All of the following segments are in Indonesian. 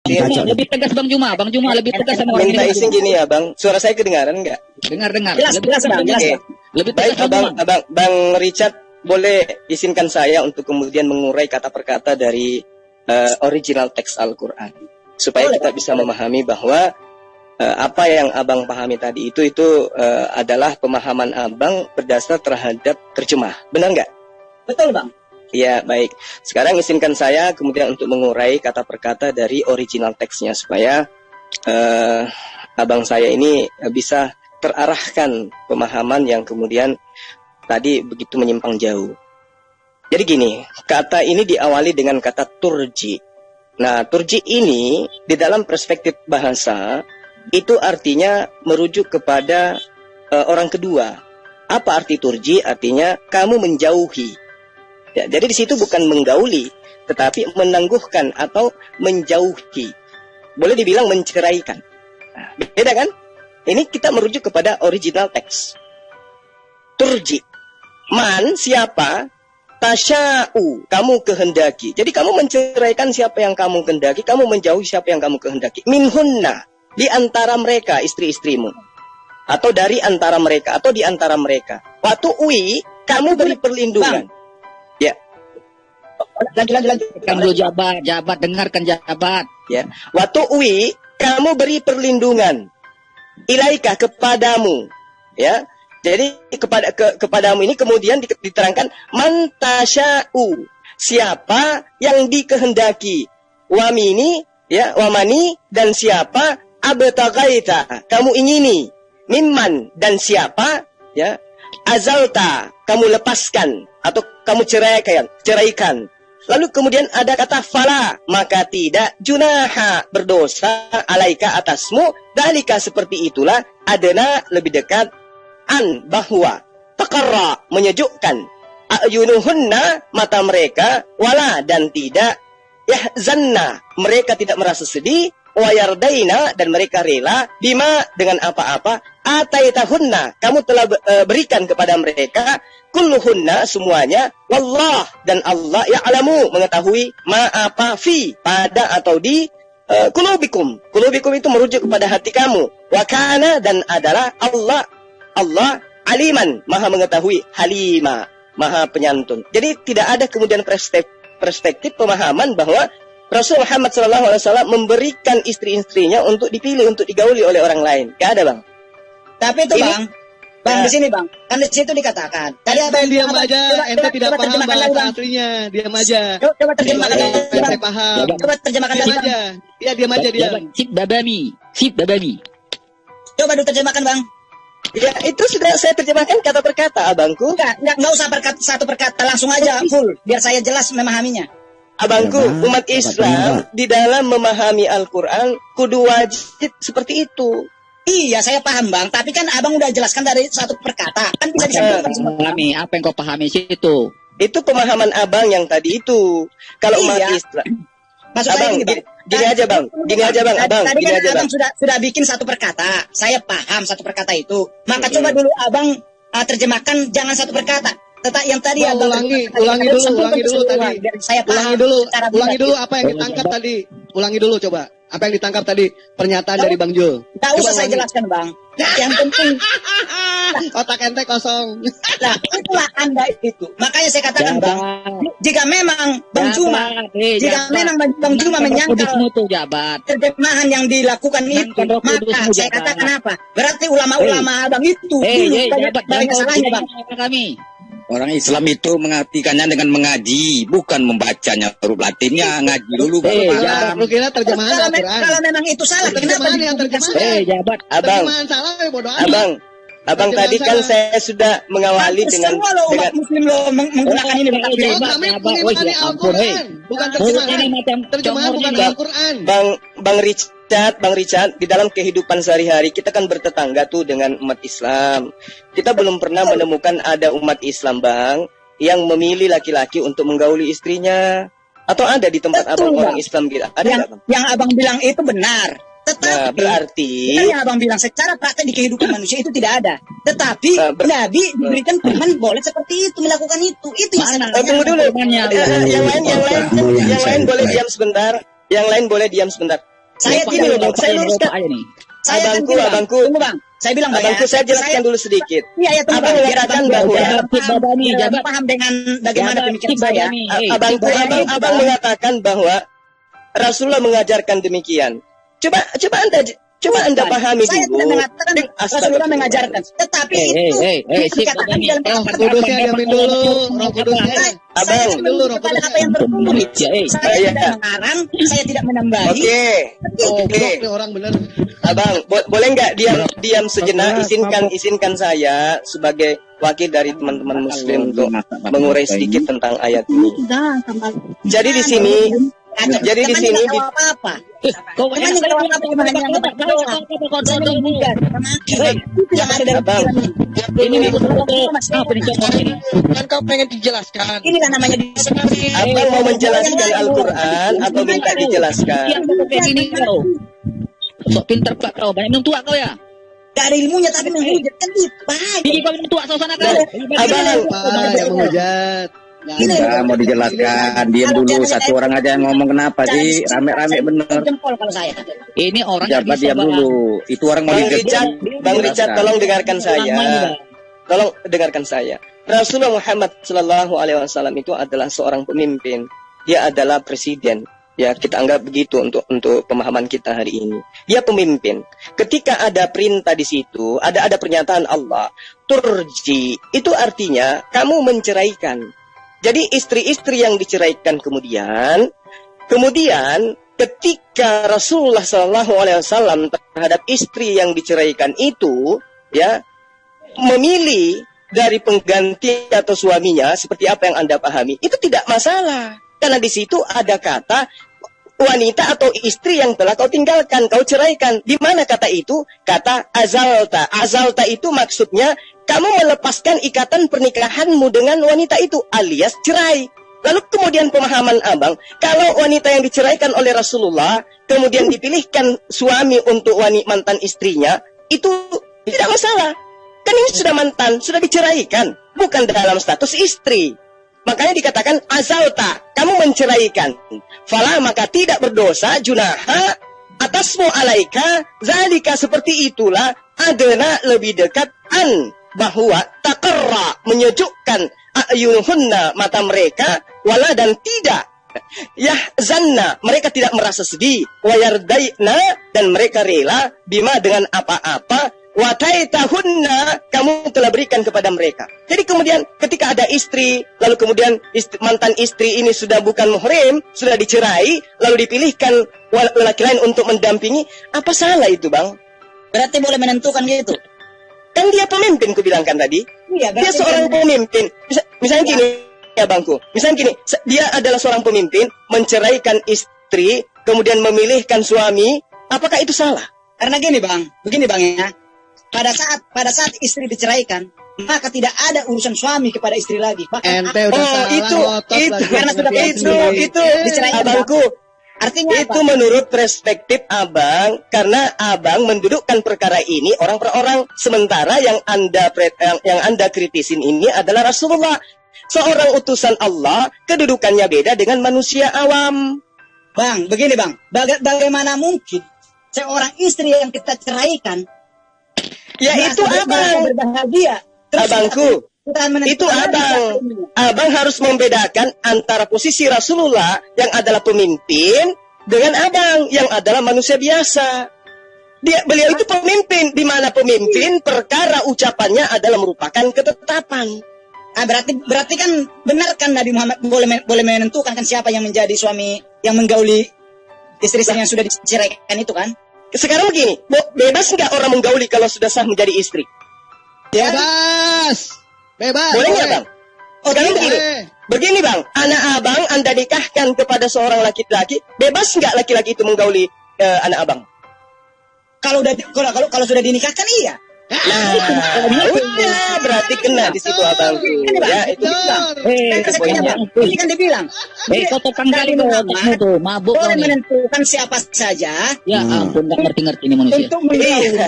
izin. Lebih tegas Bang Juma lebih tegas sama orang Minta ini. izin gini ya Bang, suara saya kedengaran nggak? Dengar. Jelas Bang, jelas Oke. Bang. Lebih Baik, tegas Bang Juma. Bang Richard, boleh izinkan saya untuk kemudian mengurai kata per kata dari original teks Al-Quran, supaya kita bisa memahami bahwa apa yang Abang pahami tadi itu adalah pemahaman Abang berdasar terhadap terjemah, benar nggak? Betul Bang. Ya, baik. Sekarang izinkan saya kemudian untuk mengurai kata per kata dari original teksnya, supaya abang saya ini bisa terarahkan pemahaman yang kemudian tadi begitu menyimpang jauh. Jadi gini, kata ini diawali dengan kata turji. Nah, turji ini di dalam perspektif bahasa itu artinya merujuk kepada orang kedua. Apa arti turji? Artinya kamu menjauhi. Ya, jadi di situ bukan menggauli, tetapi menangguhkan atau menjauhi. Boleh dibilang menceraikan. Nah, beda kan? Ini kita merujuk kepada original teks. Turji. Man, siapa? Tasya'u, kamu kehendaki. Jadi kamu menceraikan siapa yang kamu kehendaki, kamu menjauhi siapa yang kamu kehendaki. Minhunna, di antara mereka, istri-istrimu. Atau dari antara mereka, atau di antara mereka. Waktu ui, kamu beri perlindungan. Ya. Lanjut. Kan dulu jabat, dengarkan jabat. Ya. Waktu ui, kamu beri perlindungan. Ilaika, kepadamu. Ya. Jadi kepadamu ini kemudian diterangkan mantasya'u, siapa yang dikehendaki. Wamini, ya, wamani, dan siapa abtagaita, kamu ingini. Mimman, dan siapa, ya, azalta, kamu lepaskan atau kamu ceraikan. Lalu kemudian ada kata fala, maka tidak junaha, berdosa alaika atasmu, dalika seperti itulah, adana lebih dekat, an bahwa takarra menyejukkan, ayunuhunna mata mereka, wala dan tidak, yahzanna mereka tidak merasa sedih, wayardaina dan mereka rela, bima dengan apa-apa, ataitahunna kamu telah berikan kepada mereka, kulluhunna semuanya, wallah dan Allah ya'lamu mengetahui ma apa fi pada atau di kulubikum. Kulubikum itu merujuk kepada hati kamu. Wa kana dan adalah Allah aliman, maha mengetahui, halima, maha penyantun. Jadi tidak ada kemudian perspektif pemahaman bahwa Rasul Muhammad SAW memberikan istri-istrinya untuk dipilih, untuk digauli oleh orang lain. Gak ada Bang. Tapi itu Bang di sini Bang, kan di situ dikatakan. Tadi Ente diam aja, ente tidak paham bahasa aslinya, diam aja. Coba terjemahkan lagi. Ente paham. Coba terjemahkan Diam lagi. aja. Iya, diam aja dia. Sip babami. Coba terjemahkan Bang. Ya, itu sudah saya terjemahkan kata per kata, abangku. Enggak usah satu per kata, langsung aja full biar saya jelas memahaminya. Abangku, umat Islam di dalam memahami Al-Quran kudu wajib seperti itu. Iya, saya paham Bang, tapi kan Abang udah jelaskan dari satu per kata. Kan bisa disambungkan semua. Pahami, apa yang kau pahami situ? Itu pemahaman Abang yang tadi itu. Kalau umat Islam. Maksud saya Abang, gini, gini aja Bang. Tadi kan Abang sudah bikin satu per kata. Saya paham satu per kata itu. Maka coba dulu Abang terjemahkan jangan satu per kata. Tetapi yang tadi Abang ulangi dulu tadi. Saya paham. Ulangi dulu apa yang ditangkap tadi. Ulangi dulu coba. Apa yang ditangkap tadi? Pernyataan dari Bang Jul. Tak usah saya jelaskan Bang. Yang penting otak ente kosong. Nah, itulah Anda itu. Makanya saya katakan Bang, jika memang Bang Juma menyangkal terjemahan yang dilakukan itu, maka saya katakan apa? Berarti ulama-ulama Abang itu banyak kesalahannya Bang. Orang Islam itu mengartikannya dengan mengaji, bukan membacanya huruf Latinnya, ngaji dulu. Lu kira terjemahan Al-Quran? Kalau memang itu salah, kenapa yang terjemahan? Abang tadi kan saya sudah mengawali dengan Muslim lo menggunakan ini kami mengimani Al-Quran, bukan terjemahan bukan Al-Quran. Bang Richard, di dalam kehidupan sehari-hari kita kan bertetangga tuh dengan umat Islam. Kita belum pernah menemukan ada umat Islam Bang yang memilih laki-laki untuk menggauli istrinya. Atau ada di tempat Abang orang Islam gitu? Ada nggak Bang? Yang Abang bilang itu benar. Tetapi berarti yang Abang bilang secara praktek di kehidupan manusia itu tidak ada. Tetapi Nabi diberikan firman boleh seperti itu, melakukan itu. Itu yang tunggu dulu. Yang lain boleh diam sebentar. Saya Lupa tidak aja, tahu. lupa Saya aja, luruskan. lupa aja nih. Saya kan Abangku, bilang, abangku. tunggu bang. Saya bilang bang Abangku, saya jelaskan dulu sedikit. Iya ya tunggu Abang bang. mengatakan Biar bahwa- abang Jabat Babani, biar abang jabat. paham dengan bagaimana Jabat pemikiran Sip saya. Babani. Abangku, abang mengatakan bahwa Rasulullah mengajarkan demikian. Coba anda pahami Saya dulu. tidak mengatakan Rasulullah mengajarkan, tetapi itu Sip dikatakan Babani. dalam Roh Kudusnya diamin dulu. Roh Kudusnya. Saya Abang. kan dulu kepada apa yang tertulis. Saya Iya. tidak mengarang, saya tidak menambahi. Oke, Goblok nih orang bener. abang, boleh nggak diam sejenak? Izinkan saya sebagai wakil dari teman-teman Muslim untuk mengurai sedikit tentang ayat ini. Jadi di sini, jadi di sini di- apa-apa. Kau Makanya kalau apa gimana yang itu yang ada dalam Abang. pikiran ini apa nih contoh ini? Kan kau pengen dijelaskan. ini kan namanya diskusi. abang mau menjelaskan Al-Quran atau minta dijelaskan? Yang kayak gini kau. Sok pinter pula kau, banyak minum tua kau ya. Gak ada ilmunya tapi menghujat kan baik. Jadi kau minum tua sana kau. Abang, Pak yang menghujat. Enggak mau dijelaskan. Diam dulu, satu orang aja yang ngomong. Kenapa sih? Rame-rame bener. Jempol kalau saya. Ini orang Jabat diam dulu. Itu orang mau Bang dijelaskan. Richard, Bang Richard, tolong dengarkan saya. Tolong dengarkan saya. Rasulullah Muhammad Sallallahu Alaihi Wasallam itu adalah seorang pemimpin. Dia adalah presiden. Ya, kita anggap begitu untuk pemahaman kita hari ini. Dia pemimpin. Ketika ada perintah di situ, ada pernyataan Allah, turji, itu artinya kamu menceraikan. Jadi istri-istri yang diceraikan kemudian ketika Rasulullah Sallallahu Alaihi Wasallam terhadap istri yang diceraikan itu, ya, memilih dari pengganti atau suaminya seperti apa yang Anda pahami, itu tidak masalah. Karena di situ ada kata wanita atau istri yang telah kau tinggalkan, kau ceraikan. Di mana kata itu? Kata azalta. Azalta itu maksudnya kamu melepaskan ikatan pernikahanmu dengan wanita itu alias cerai. Lalu kemudian pemahaman abang, kalau wanita yang diceraikan oleh Rasulullah kemudian dipilihkan suami untuk mantan istrinya, itu tidak masalah. Kan ini sudah mantan, sudah diceraikan, bukan dalam status istri. Makanya dikatakan azalta, kamu menceraikan. Fala maka tidak berdosa junaha atasmu alaika zalika, seperti itulah adena lebih dekat an bahwa takarra menyejukkan ayunuhunna mata mereka wala dan tidak yahzanna mereka tidak merasa sedih wayardaina dan mereka rela bima dengan apa-apa wataitahunna kamu telah berikan kepada mereka. Jadi kemudian ketika ada istri, lalu kemudian mantan istri ini sudah bukan muhrim, sudah dicerai, lalu dipilihkan laki lain untuk mendampingi, apa salah itu, Bang? Berarti boleh menentukan gitu. Kan dia pemimpin, kubilangkan tadi. Iya, Dia seorang pemimpin. Misalnya gini, ya Bangku. Misalnya gini, dia adalah seorang pemimpin, menceraikan istri, kemudian memilihkan suami, apakah itu salah? Karena gini bang, begini bang ya. Pada saat istri diceraikan, maka tidak ada urusan suami kepada istri lagi. Bahkan Ente udah salah ngotot lagi. karena sudah itu diceraikan. Abangku. Artinya Itu apa? menurut perspektif abang, karena abang mendudukkan perkara ini orang per orang, sementara yang anda kritisin ini adalah Rasulullah, seorang utusan Allah, kedudukannya beda dengan manusia awam. Bang, begini bang, bagaimana mungkin seorang istri yang kita ceraikan, Ya itu abang, berbahagia, terus abangku. kita menentukan Itu abang harus membedakan antara posisi Rasulullah yang adalah pemimpin dengan abang yang adalah manusia biasa. Beliau itu pemimpin, di mana pemimpin perkara ucapannya adalah merupakan ketetapan. Berarti kan benar kan Nabi Muhammad boleh menentukan kan siapa yang menjadi suami yang menggauli istri-istri yang sudah diceraikan itu kan? Sekarang begini, bebas nggak orang menggauli kalau sudah sah menjadi istri? Ya? Bebas. Boleh nggak bang? Sekarang begini, Boleh. bang, anak abang anda nikahkan kepada seorang laki-laki, bebas nggak laki-laki itu menggauli anak abang? Kalau sudah dinikahkan iya. Nah, udah berarti kena di situ abang. Ya itu bang. Ini kan dibilang. Kau tukang kali kamu tuh, mabuk kau Boleh nih. menentukan siapa saja Ya ampun, nggak ngerti-ngerti ini manusia. untuk menggauli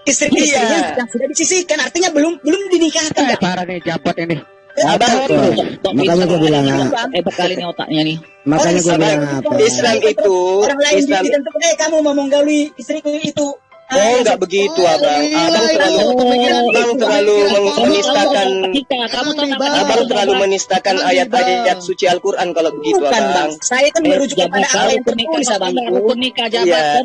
istri-istrinya yang sudah disisihkan, artinya belum dinikahkan. Parah nih jabat ini. Abang, Makanya gue bilang Hebat kali nih otaknya nih. makanya gue bilang apa? Islam itu, Orang lain Islam ditentukan, kamu mau menggauli istriku itu. Oh, enggak begitu, Abang. Abang terlalu menistakan. Abang terlalu menistakan ayat-ayat suci Al-Quran kalau begitu, Bukan, Bang. Abang. Saya kan merujuk kepada apa yang tertulis, Abang. Iya,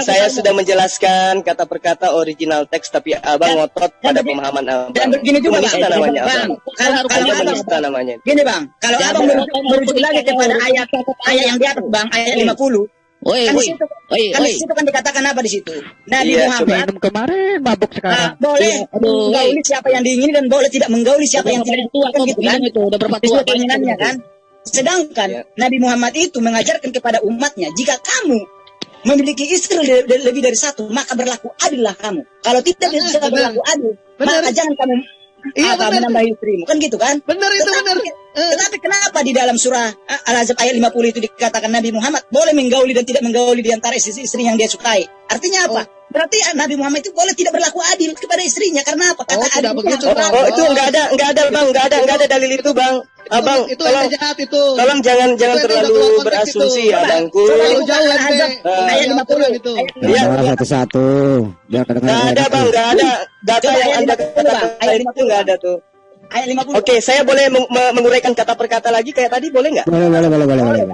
saya sudah menjelaskan kata per kata original teks, tapi Abang ngotot pada pemahaman Abang. Dan begini juga, Bang. Penista namanya, Bang, Abang. kalau Abang, Penista namanya. gini, Bang. Kalau Abang merujuk lagi kepada ayat yang di atas, Bang, ayat 50. Woi, Kan woi. di situ kan dikatakan apa di situ? Nabi Iya, Muhammad Minum kemarin, mabuk sekarang. boleh Aduh, menggauli siapa yang diingini dan boleh tidak menggauli siapa yang tidak tua kan kau gitu kan? minum itu udah berapa tua Sesuai keinginannya kan. Sedangkan Ya. Nabi Muhammad itu mengajarkan kepada umatnya, jika kamu memiliki istri lebih dari satu, maka berlaku adillah kamu. Kalau tidak bisa Benar. berlaku adil, Benar. maka jangan kamu Iya, benar. menambah istrimu. Kan gitu kan? Benar itu, benar. Tetapi kenapa di dalam surah Al-Ahzab ayat 50 itu dikatakan Nabi Muhammad boleh menggauli dan tidak menggauli di antara istri yang dia sukai? Artinya apa? Berarti Nabi Muhammad itu boleh tidak berlaku adil kepada istrinya. Karena apa? Kata tidak adil begitu, itu Bang. Oh, itu enggak ada, Bang. Enggak ada dalil itu, Bang. Abang, itu tolong, jahat itu. tolong jangan Itu udah terlalu keluar konteks berasumsi itu. ya, Bangku. Terlalu jauh, Al-Ahzab ayat 50 itu. Iya. Jangan satu-satu. Biar Enggak ada, Bang. Enggak ada. Data yang Anda katakan itu enggak ada tuh. Ayat 50. Oke, saya boleh menguraikan kata per kata lagi kayak tadi, boleh nggak? Boleh.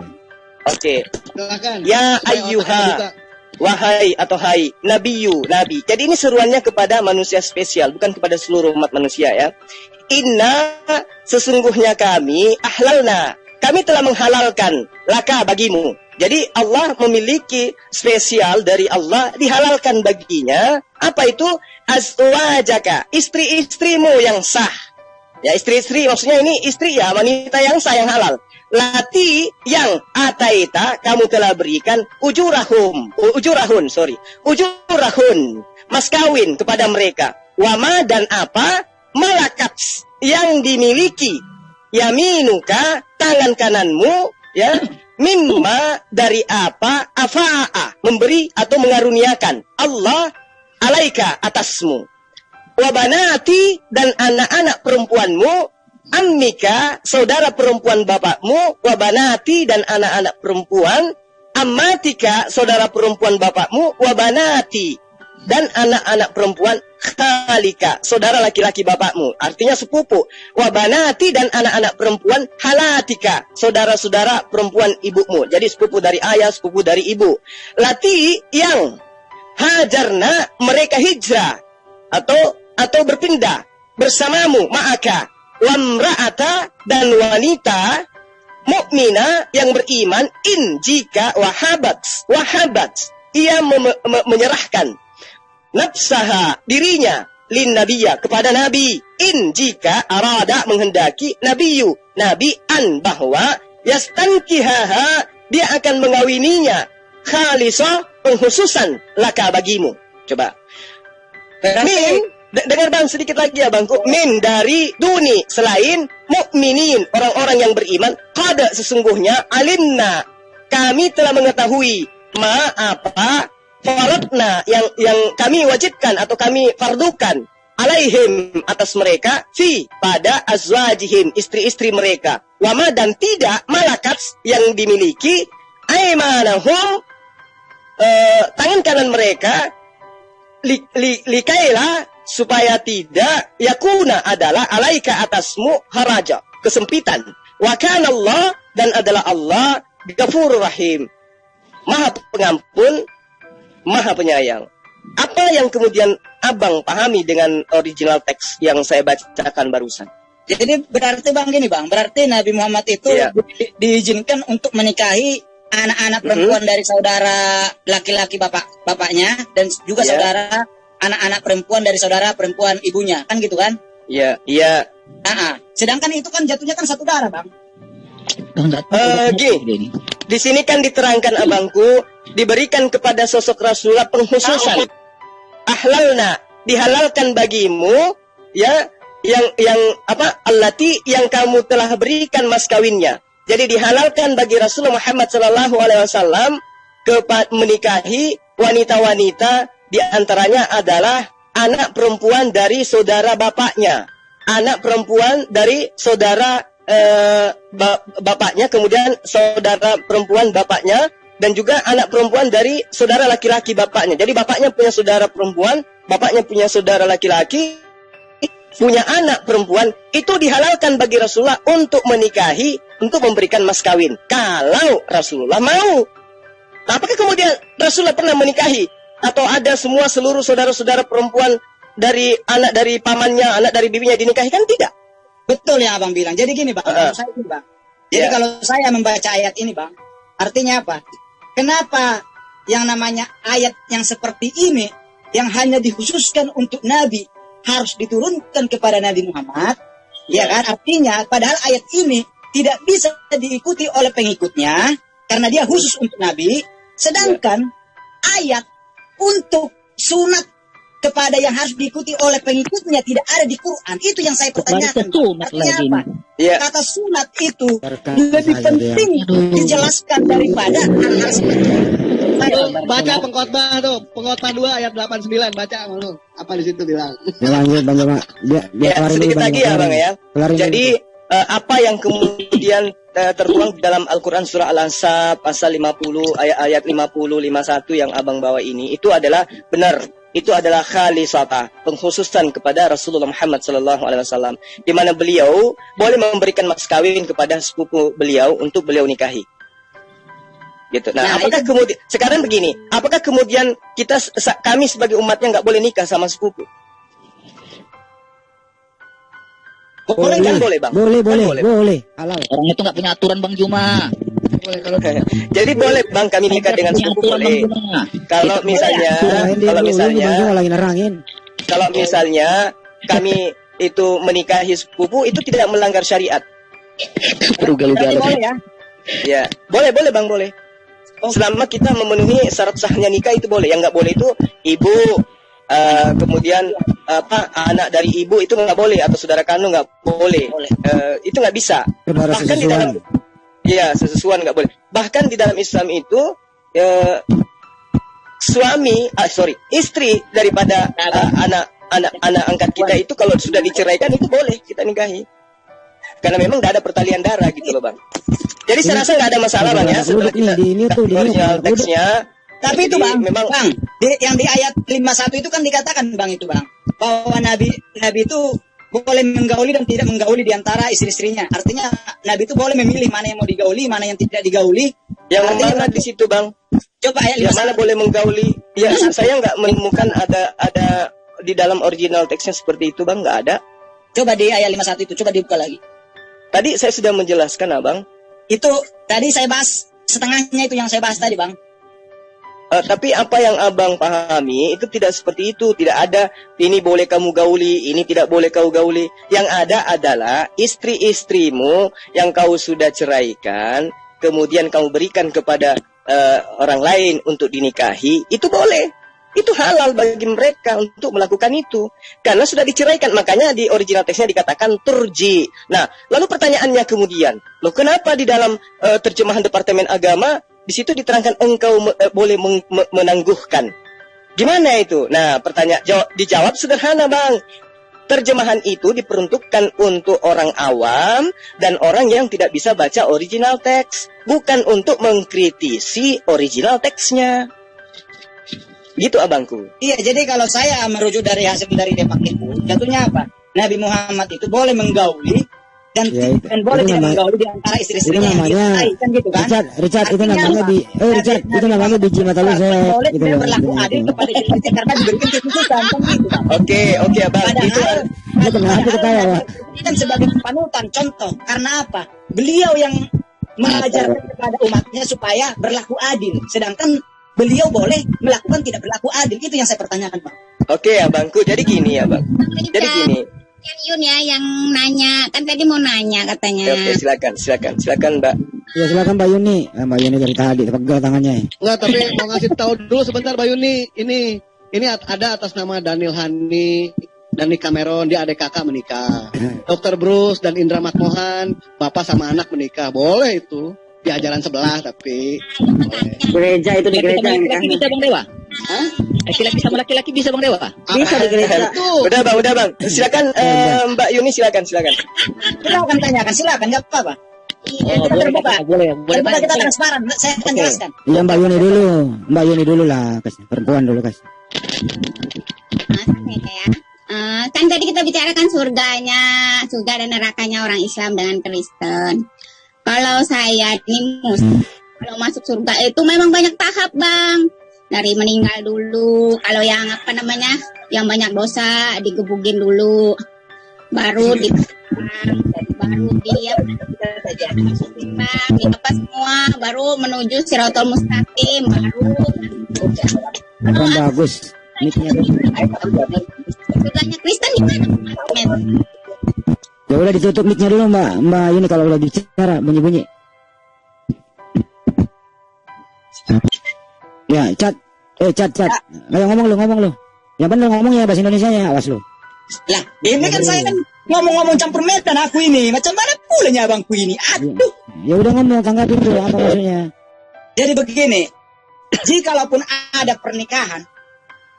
Oke. Silakan. Ya Supaya ayyuha. otaknya buka. Wahai atau hai, nabiyu, nabi. Jadi ini seruannya kepada manusia spesial, bukan kepada seluruh umat manusia ya. Inna, sesungguhnya kami, ahlalna. Kami telah menghalalkan laka bagimu. Jadi Allah memiliki spesial dari Allah, dihalalkan baginya. Apa itu? Azwajaka, istri-istrimu yang sah. Ya, istri-istri, maksudnya ini istri ya, wanita yang sah, yang halal. Lati yang ataita kamu telah berikan ujurahun, mas kawin kepada mereka. Wama dan apa malakat yang dimiliki yaminuka tangan kananmu ya mimma dari apa afa'a memberi atau mengaruniakan Allah alaika atasmu. Wabanati dan anak-anak perempuanmu ammika, saudara perempuan bapakmu, wabanati dan anak-anak perempuan, ammatika, saudara perempuan bapakmu, wabanati dan anak-anak perempuan khalika, saudara laki-laki bapakmu, artinya sepupu. Wabanati dan anak-anak perempuan halatika, saudara-saudara perempuan ibumu. Jadi sepupu dari ayah, sepupu dari ibu. Lati yang hajarna, mereka hijrah atau berpindah bersamamu, ma'aka. Wamra'ata dan wanita mukminah yang beriman in jika wahabat ia menyerahkan nafsaha dirinya lin nabiyya kepada nabi in jika arada menghendaki nabiyu nabi an bahwa yastankihaha dia akan mengawininya khalisah penghususan laka bagimu. Coba min dengar bang sedikit lagi ya bangku. Min dari duni selain mukminin orang-orang yang beriman. Kada sesungguhnya alimna kami telah mengetahui ma apa faradna yang kami wajibkan atau kami fardukan alaihim atas mereka fi pada azwajihim istri-istri mereka. Wama dan tidak malakat yang dimiliki aimanahum tangan kanan mereka likailah supaya tidak yakuna adalah alaika atasmu haraja kesempitan wa kana Allah dan adalah Allah Ghafurur Rahim Maha Pengampun Maha Penyayang. Apa yang kemudian abang pahami dengan original teks yang saya bacakan barusan? Jadi berarti bang gini bang, berarti Nabi Muhammad itu diizinkan untuk menikahi anak-anak perempuan dari saudara laki-laki bapaknya dan juga saudara anak-anak perempuan dari saudara perempuan ibunya, kan gitu kan? Iya. Sedangkan itu kan jatuhnya kan satu darah, Bang. Gini, di sini kan diterangkan abangku, diberikan kepada sosok Rasulullah penghususan. Ahlalna, dihalalkan bagimu, ya, yang apa? Allati yang kamu telah berikan mas kawinnya. Jadi dihalalkan bagi Rasulullah Muhammad SAW menikahi wanita-wanita. Di antaranya adalah anak perempuan dari saudara bapaknya. anak perempuan dari saudara bapaknya, kemudian saudara perempuan bapaknya, dan juga anak perempuan dari saudara laki-laki bapaknya. Jadi bapaknya punya saudara perempuan, bapaknya punya saudara laki-laki, punya anak perempuan, itu dihalalkan bagi Rasulullah untuk menikahi, untuk memberikan mas kawin. Kalau Rasulullah mau. Nah, apakah kemudian Rasulullah pernah menikahi? Atau ada semua seluruh saudara-saudara perempuan dari anak dari pamannya, anak dari bibinya dinikahi? Kan tidak. Betul yang abang bilang. Jadi gini bang, Jadi kalau saya membaca ayat ini bang, artinya apa? Kenapa yang namanya ayat yang seperti ini, yang hanya dikhususkan untuk Nabi, harus diturunkan kepada Nabi Muhammad? Ya kan? Artinya padahal ayat ini tidak bisa diikuti oleh pengikutnya, karena dia khusus untuk Nabi. Sedangkan ayat untuk sunat kepada yang harus diikuti oleh pengikutnya tidak ada di Quran. Itu yang saya pertanyakan. Artinya apa? Kata sunat itu lebih penting dijelaskan daripada hal-hal seperti itu. Baca pengkhotbah tuh, pengkhotbah 2 ayat 89, baca lu. Apa di situ bilang? Lanjut Bang Joma. Sedikit lagi ya Bang ya. Jadi apa yang kemudian tertuang di dalam Al-Quran surah Al-Ahzab pasal 50 ayat 50 51 yang abang bawa ini, itu adalah benar. Itu adalah khalisata, pengkhususan kepada Rasulullah Muhammad SAW, di mana beliau boleh memberikan mas kawin kepada sepupu beliau untuk beliau nikahi. Gitu. Nah, apakah kemudian sekarang begini? Apakah kemudian kami sebagai umatnya nggak boleh nikah sama sepupu? Boleh kan? Boleh Bang. Boleh. Halal. Orang itu nggak punya aturan Bang Juma. Jadi boleh Bang kami nikah dengan sepupu, boleh. Kalau misalnya kami itu menikahi sepupu, itu tidak melanggar syariat. Boleh ya? Ya, boleh Bang, boleh. Selama kita memenuhi syarat sahnya nikah itu boleh. Yang nggak boleh itu ibu, kemudian anak dari ibu itu nggak boleh, atau saudara kandung nggak boleh. Itu nggak bisa. Bahkan di dalam sesusuan nggak boleh. Bahkan di dalam Islam itu istri daripada anak angkat kita itu kalau sudah diceraikan itu boleh kita nikahi. Karena memang nggak ada pertalian darah gitu loh Bang. Jadi saya rasa nggak ada masalah Bang ya. Setelah kita original teksnya. Tapi itu Bang, yang di ayat 51 itu kan dikatakan Bang itu Bang, bahwa Nabi itu boleh menggauli dan tidak menggauli di antara istri-istrinya. Artinya Nabi itu boleh memilih mana yang mau digauli, mana yang tidak digauli. Yang mana di situ Bang? Coba ayat 51. Yang mana boleh menggauli? Ya, saya nggak menemukan ada di dalam original teksnya seperti itu Bang, nggak ada. Coba di ayat 51 itu, coba dibuka lagi. Tadi saya sudah menjelaskan Abang. Itu tadi saya bahas setengahnya, itu yang saya bahas tadi Bang. Tapi apa yang abang pahami itu tidak seperti itu. Tidak ada ini boleh kamu gauli, ini tidak boleh kau gauli. Yang ada adalah istri-istrimu yang kau sudah ceraikan, kemudian kamu berikan kepada orang lain untuk dinikahi, itu boleh. Itu halal bagi mereka untuk melakukan itu. Karena sudah diceraikan. Makanya di original teksnya dikatakan turji. Nah, lalu pertanyaannya kemudian, loh kenapa di dalam terjemahan Departemen Agama di situ diterangkan engkau boleh menangguhkan? Gimana itu? Nah, dijawab sederhana Bang. Terjemahan itu diperuntukkan untuk orang awam dan orang yang tidak bisa baca original teks, bukan untuk mengkritisi original teksnya. Gitu abangku. Iya, jadi kalau saya merujuk dari hasil dari Depak itu, jatuhnya apa? Nabi Muhammad itu boleh menggauli dan boleh tidak menggauli di antara istri-istrinya. Itu namanya kan gitu kan? Richard itu namanya itu namanya biji mata lu saya. Boleh tidak berlaku adil kepada istri-istrinya karena diberikan kekhususan kan gitu kan? Oke abang. Padahal itu kenapa ketawa Pak? Kan sebagai panutan contoh, karena apa? Beliau yang mengajarkan kepada umatnya supaya berlaku adil, sedangkan beliau boleh melakukan tidak berlaku adil. Itu yang saya pertanyakan Bang. Oke abangku, jadi gini ya Bang. Jadi gini. Yang Yun ya yang nanya, kan tadi mau nanya katanya. Oke, silakan Mbak. Ya silakan Mbak Yuni. Mbak Yuni dari tadi pegal tangannya. Enggak, tapi mau ngasih tahu dulu sebentar Mbak Yuni. Ini ada atas nama Daniel Hani, Dani Cameron, dia adik kakak menikah. Dr. Bruce dan Indra Makmohan, bapak sama anak menikah. Boleh itu. Di ajaran sebelah tapi gereja itu di gereja laki bisa Bang Dewa? Hah? Laki-laki sama laki-laki bisa Bang Dewa? Bisa di gereja. Udah bang. Silakan Mbak Yuni silakan. Silakan tanyakan, silakan, nggak apa-apa. Oh, Kita terbuka. boleh Terbuka, kita banyak. transparan. Saya akan jelaskan. Iya Mbak Yuni dulu lah, kasih perempuan dulu kasih. Kan tadi kita bicarakan surga dan nerakanya orang Islam dengan Kristen. Kalau saya ini Muslim, kalau masuk surga itu memang banyak tahap bang. Dari meninggal dulu, kalau yang yang banyak dosa digebugin dulu, baru baru dia dilepas semua, baru menuju Siratal Mustaqim, Kurang bagus. Mic-nya tuh. surganya Kristen gimana? Ya udah ditutup mic-nya dulu Mbak Yuni kalau udah bicara bunyi-bunyi. Ya, chat. Ayo ngomong lu. Yang bener ngomongnya bahasa Indonesianya, awas lu. Lah, ini kan saya kan ngomong-ngomong campur medan aku ini. Macam mana pulanya abangku ini? Aduh. Ya udah ngomong, tanggapin dulu apa maksudnya. Jadi begini, jikalaupun ada pernikahan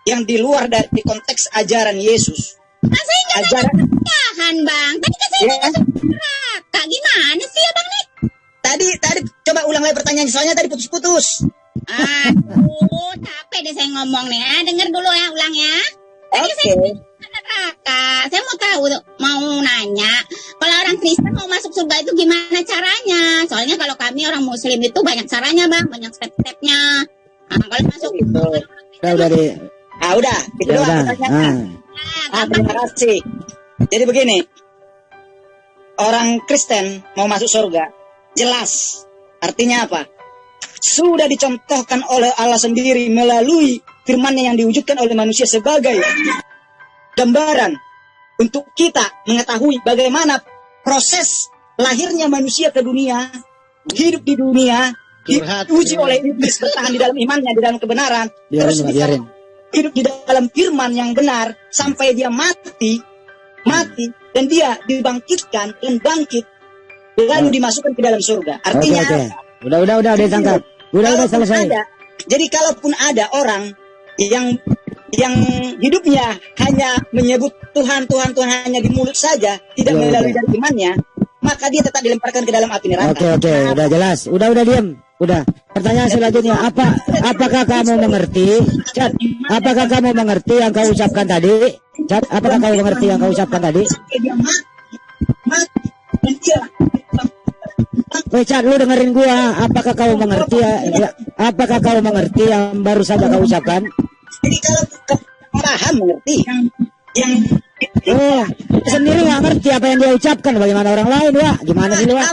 yang di luar dari konteks ajaran Yesus, Saya nggak ajaran nikahan bang. Tadi kan saya ya, masuk neraka. Gimana sih abang nih? tadi coba ulang lagi pertanyaannya, soalnya tadi putus-putus. Aduh, capek deh saya ngomong nih. Dengar dulu ya, ulang ya. Tadi saya neraka. Saya mau tahu, mau nanya. Kalau orang Kristen mau masuk surga itu gimana caranya? Soalnya kalau kami orang Muslim itu banyak caranya bang, banyak step-stepnya. Kalau masuk Udah deh. Udah, itu Ya doang udah. pertanyaannya. Terima kasih. Jadi begini, orang Kristen mau masuk surga, jelas. Artinya apa? Sudah dicontohkan oleh Allah sendiri melalui firman-Nya yang diwujudkan oleh manusia sebagai gambaran untuk kita mengetahui bagaimana proses lahirnya manusia ke dunia, hidup di dunia, diuji oleh iblis, bertahan di dalam imannya, di dalam kebenaran, terus bisa hidup di dalam firman yang benar sampai dia mati dan dia dibangkitkan dan bangkit lalu dimasukkan ke dalam surga. Artinya Udah ditangkap. Udah selesai. Jadi kalaupun ada orang yang hidupnya hanya menyebut Tuhan hanya di mulut saja, tidak melalui dari imannya, maka dia tetap dilemparkan ke dalam api neraka. Oke, udah jelas. Udah diam. Udah. Pertanyaan selanjutnya, apakah kamu mengerti? Chat, apakah kamu mengerti yang kau ucapkan tadi? Chat, apakah kamu mengerti yang kau ucapkan tadi? Chat, lu dengerin gua. Apakah kamu mengerti apakah kamu mengerti yang baru saja kau ucapkan? Jadi kalau paham mengerti yang sendiri nggak ngerti apa yang dia ucapkan, bagaimana orang lain, Wak? Gimana sih lu, Wak?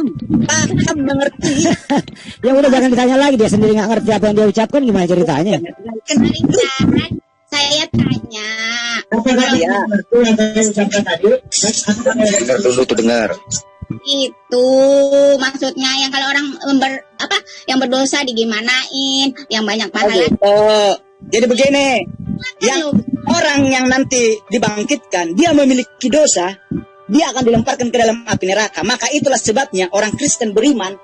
paham mengerti. Ya udah jangan ditanya lagi, dia sendiri nggak ngerti apa yang dia ucapkan, gimana ceritanya? Saya tanya. Dengar dulu tuh, dengar. Itu maksudnya yang kalau orang yang berdosa digimanain, yang banyak pahala. Jadi begini, yang orang yang nanti dibangkitkan, dia memiliki dosa, dia akan dilemparkan ke dalam api neraka. Maka itulah sebabnya orang Kristen beriman,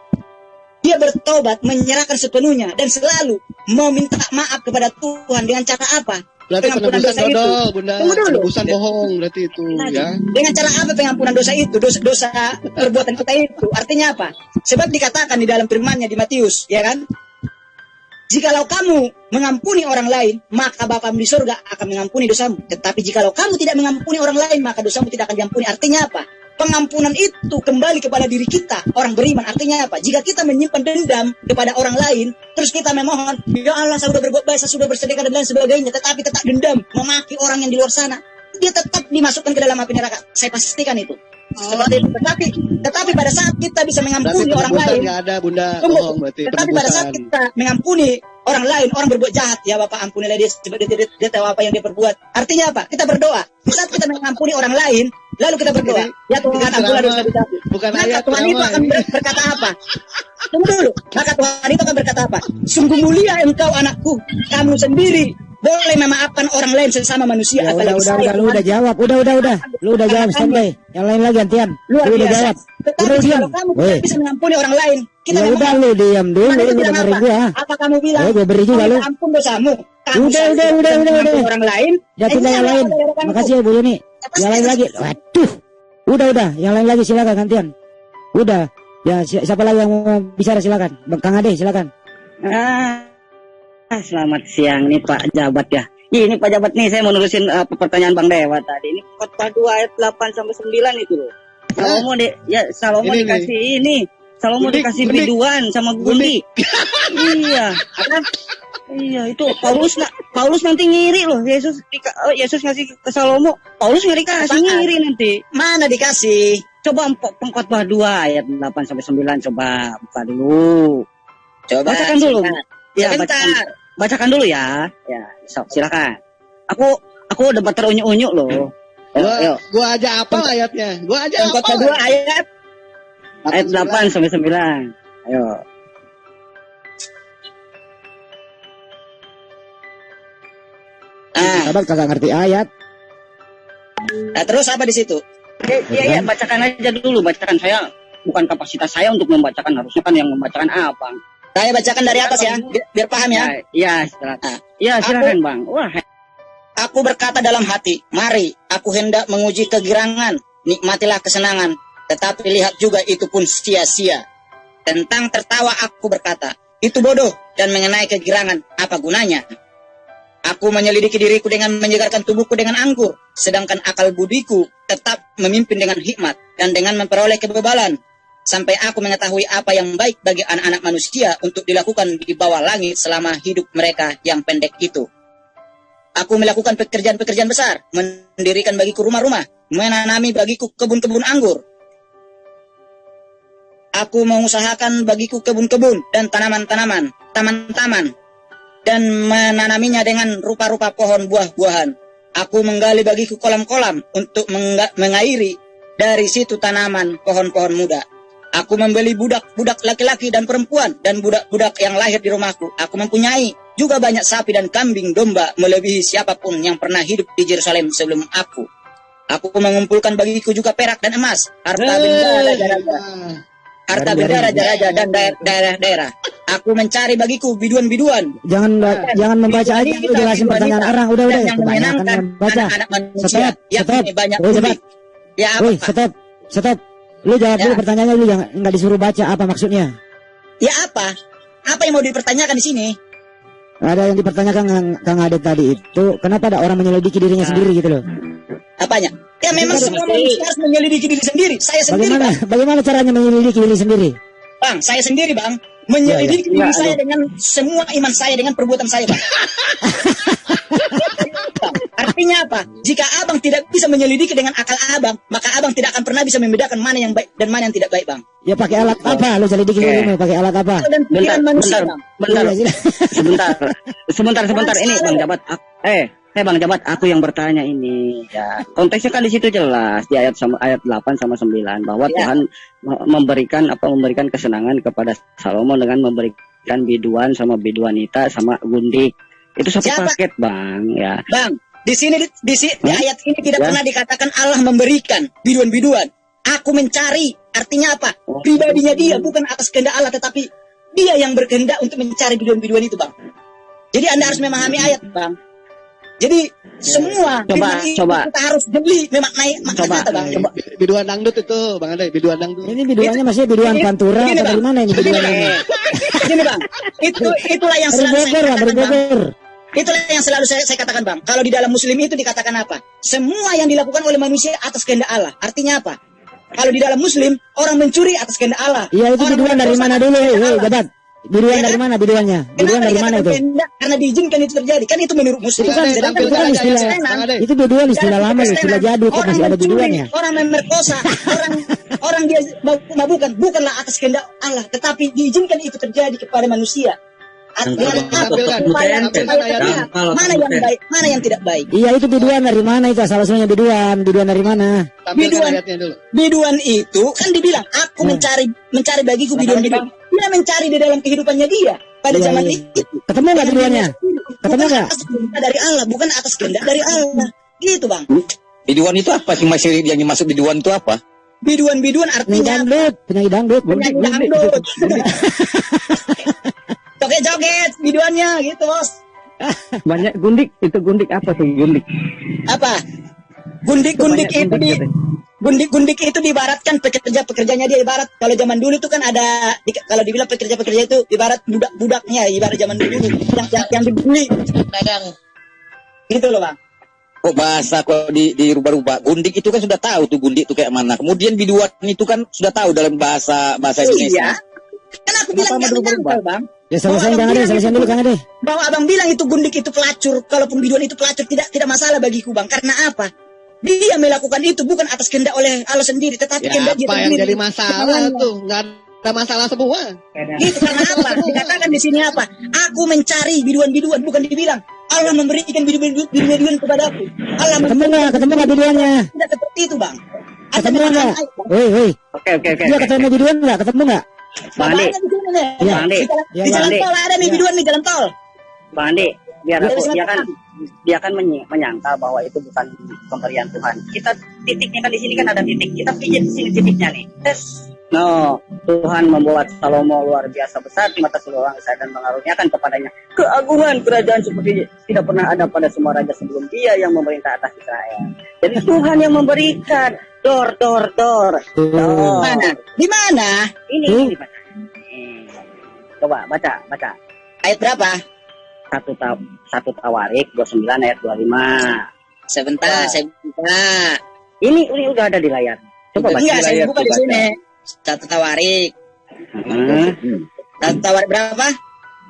dia bertobat, menyerahkan sepenuhnya dan selalu meminta maaf kepada Tuhan. Dengan cara apa? Berarti penebusan dodol, Bunda. Tunggu dulu. Penebusan bohong berarti itu, ya. Dengan cara apa pengampunan dosa itu? Dosa perbuatan kita itu. Artinya apa? Sebab dikatakan di dalam firman-Nya di Matius, ya kan? Jikalau kamu mengampuni orang lain, maka Bapamu di surga akan mengampuni dosamu. Tetapi jikalau kamu tidak mengampuni orang lain, maka dosamu tidak akan diampuni. Artinya apa? Pengampunan itu kembali kepada diri kita, orang beriman. Artinya apa? Jika kita menyimpan dendam kepada orang lain, terus kita memohon, ya Allah, saya sudah berbuat baik, saya sudah bersedekah dan lain sebagainya, tetapi tetap dendam, memaki orang yang di luar sana, dia tetap dimasukkan ke dalam api neraka. Saya pastikan itu. Seperti itu. Tetapi pada saat kita bisa mengampuni orang lain, ada, Bunda. Bohong, berarti tetapi pada saat kita mengampuni orang lain, orang berbuat jahat, ya Bapak ampunilah dia, sebab dia tahu apa yang dia perbuat. Artinya apa? Kita berdoa. Saat kita mengampuni orang lain, lalu kita berdoa, ya Tuhan ampunilah dosa kami. Maka Tuhan itu akan berkata apa? Tunggu dulu. Maka Tuhan itu akan berkata apa? Sungguh mulia engkau anakku, kamu sendiri boleh memaafkan orang lain sesama manusia. Ya, lu udah jawab. Lu udah jawab, sampai. Yang lain lagi gantian. Lu udah jawab. Tetapi kalau kamu tidak bisa mengampuni orang lain, kita ya udah lu diam dulu, lu dengerin gua. Apa kamu bilang? Gua beri juga lu. Ampun dosamu. kamu Udah. orang lain. Ya pindah yang lain. Makasih ya Bu Yuni. Yang lain lagi. Waduh. Udah. Yang lain lagi silakan gantian. Udah. Ya siapa lagi yang mau bicara silakan. Bang Kang Ade silakan. Selamat siang nih Pak Jabat ya. Ini Pak Jabat nih, saya mau nurusin pertanyaan Bang Dewa tadi. Ini khotbah 2 ayat 8 sampai 9 itu loh. Salomo dikasih ini. Salomo dikasih biduan sama gundi. Iya. Iya, itu Paulus nanti ngiri loh. Yesus ngasih ke Salomo. Paulus nggak dikasih, ngiri nanti. Mana dikasih? Coba pengkhotbah 2 ayat 8 sampai 9 coba buka dulu. Coba bacakan dulu. Ya, bacakan dulu ya. Ya, silakan. Aku udah terunyu-unyu loh. Gua aja apa ayatnya? Gua aja apa? Pengkhotbah 2 ayat 8 sampai 9. Ayo. Sahabat kagak ngerti ayat. Nah, terus apa di situ? Iya, bacakan aja dulu, bacakan. Saya bukan kapasitas saya untuk membacakan, harusnya kan yang membacakan Abang. Saya bacakan dari atas ya, biar paham ya. Iya, silakan. Iya, silakan Bang. Wah. Aku berkata dalam hati, mari, aku hendak menguji kegirangan, nikmatilah kesenangan, tetapi lihat juga itu pun sia-sia. Tentang tertawa aku berkata, itu bodoh, dan mengenai kegirangan, apa gunanya? Aku menyelidiki diriku dengan menyegarkan tubuhku dengan anggur, sedangkan akal budiku tetap memimpin dengan hikmat dan dengan memperoleh kebebalan, sampai aku mengetahui apa yang baik bagi anak-anak manusia untuk dilakukan di bawah langit selama hidup mereka yang pendek itu. Aku melakukan pekerjaan-pekerjaan besar, mendirikan bagiku rumah-rumah, menanami bagiku kebun-kebun anggur. Aku mengusahakan bagiku kebun-kebun dan tanaman-tanaman, taman-taman, dan menanaminya dengan rupa-rupa pohon buah-buahan. Aku menggali bagiku kolam-kolam untuk mengairi dari situ tanaman pohon-pohon muda. Aku membeli budak-budak laki-laki dan perempuan dan budak-budak yang lahir di rumahku. Aku mempunyai juga banyak sapi dan kambing domba melebihi siapapun yang pernah hidup di Yerusalem sebelum aku. Aku mengumpulkan bagiku juga perak dan emas, harta benda raja-raja dan daerah-daerah. Aku mencari bagiku biduan-biduan. Jangan membaca aja, itu jelasin pertanyaan orang. Udah. Yang menyenangkan anak-anak manusia. Stop. Lu jawab dulu pertanyaannya, lu jangan nggak disuruh baca apa maksudnya. Ya apa? Apa yang mau dipertanyakan di sini? Ada yang dipertanyakan Kang Ade tadi itu, kenapa ada orang menyelidiki dirinya sendiri gitu loh? Apanya? Ya memang semua manusia harus menyelidiki diri sendiri. Saya sendiri. Bagaimana caranya menyelidiki diri sendiri? Bang, saya sendiri Bang. Menyelidiki diri saya dengan semua iman saya, dengan perbuatan saya Bang. Artinya apa? Jika abang tidak bisa menyelidiki dengan akal abang, maka abang tidak akan pernah bisa membedakan mana yang baik dan mana yang tidak baik Bang. Ya pakai alat apa? Lu selidiki dulu, pakai alat apa? Sebentar. Ini Bang Jabat. Bang Jabat, aku yang bertanya ini. Ya, konteksnya kan di situ jelas di ayat 8 sama 9 bahwa Tuhan memberikan kesenangan kepada Salomo dengan memberikan biduan sama biduanita sama gundik. Itu satu paket Bang, ya. Bang, di ayat ini tidak pernah dikatakan Allah memberikan biduan-biduan. Aku mencari, artinya apa? Pribadinya dia, bukan atas kehendak Allah, tetapi dia yang berkehendak untuk mencari biduan-biduan itu Bang. Jadi Anda harus memahami ayat Bang. Jadi semua coba kita harus jeli memaknai makna kata Bang. Coba biduan dangdut itu Bang Ade, biduan dangdut. Ini biduannya masih biduan pantura atau dari mana ini biduannya? Gini Bang, itulah yang selalu saya katakan Bang. Itulah yang selalu saya katakan Bang. Kalau di dalam Muslim itu dikatakan apa? Semua yang dilakukan oleh manusia atas kehendak Allah. Artinya apa? Kalau di dalam Muslim, orang mencuri atas kehendak Allah. Iya, itu biduan dari mana dulu? Jabat. Biduan dari mana biduannya? Biduan dari mana itu? Karena diizinkan itu terjadi. Kan itu menurut Muslim. Itu kan istilah. Itu biduan istilah lama, istilah jadul. Kok masih ada biduannya? Orang memerkosa, orang dia bukanlah atas kehendak Allah, tetapi diizinkan itu terjadi kepada manusia. Mana yang baik, mana yang tidak baik. Iya, itu biduan dari mana itu? Asal-usulnya biduan dari mana? Biduan itu kan dibilang aku mencari bagiku biduan-biduan. Dia mencari di dalam kehidupannya dia pada zaman itu. Ketemu nggak biduannya? Ketemu nggak? Dari Allah, bukan atas kehendak dari Allah. Gitu Bang. Biduan itu apa sih, Mas? Yang dimaksud biduan itu apa? Biduan artinya penyanyi dangdut. Joget-joget biduannya gitu Bos. Banyak gundik, itu gundik apa sih gundik? Apa? Gundik-gundik itu gundik itu diibaratkan pekerja-pekerjanya dia ibarat kalau zaman dulu itu kan ada kalau dibilang pekerja-pekerja itu ibarat budak-budaknya ibarat zaman dulu yang dibeli dagang. Gitu loh, Bang. Kok bahasa kok dirubah-rubah? Gundik itu kan sudah tahu tuh gundik itu kayak mana. Kemudian biduan itu kan sudah tahu dalam bahasa Indonesia. Iya. Kan aku bilang enggak menyangkal, Bang. Ya selesai dulu Kang Ade. Bahwa Abang bilang itu gundik itu pelacur, kalaupun biduan itu pelacur tidak masalah bagiku, Bang. Karena apa? Dia melakukan itu bukan atas kehendak oleh Allah sendiri, tetapi kehendak dia sendiri. Apa yang jadi masalah tuh? Enggak ada masalah semua. Itu karena apa? Dikatakan di sini apa? Aku mencari biduan-biduan, bukan dibilang Allah memberikan biduan kepadaku. Allah ketemu nggak biduannya? Tidak seperti itu, Bang. Ketemu nggak? Woi. Oke. Dia ketemu biduan nggak? Ketemu nggak? Bang Andi. Di jalan tol ada nih biduan di jalan tol. Bang Andi, biar aku dia kan menyangka bahwa itu bukan pemberian Tuhan. Kita titiknya kan di sini kan ada titik. Kita pijat di sini titiknya nih. No, Tuhan membuat Salomo luar biasa besar di mata seluruh orang Israel dan mengaruniakan kepadanya keagungan kerajaan seperti tidak pernah ada pada semua raja sebelum dia yang memerintah atas Israel. Jadi Tuhan yang memberikan dor. Mana? Di mana? Ini baca. Coba baca. Ayat berapa? 1 Tawarik 29 ayat 25. Sebentar, saya buka. Ini udah ada di layar. Coba baca. Enggak, saya buka di sini. 1 Tawarik. 1 Tawarik berapa?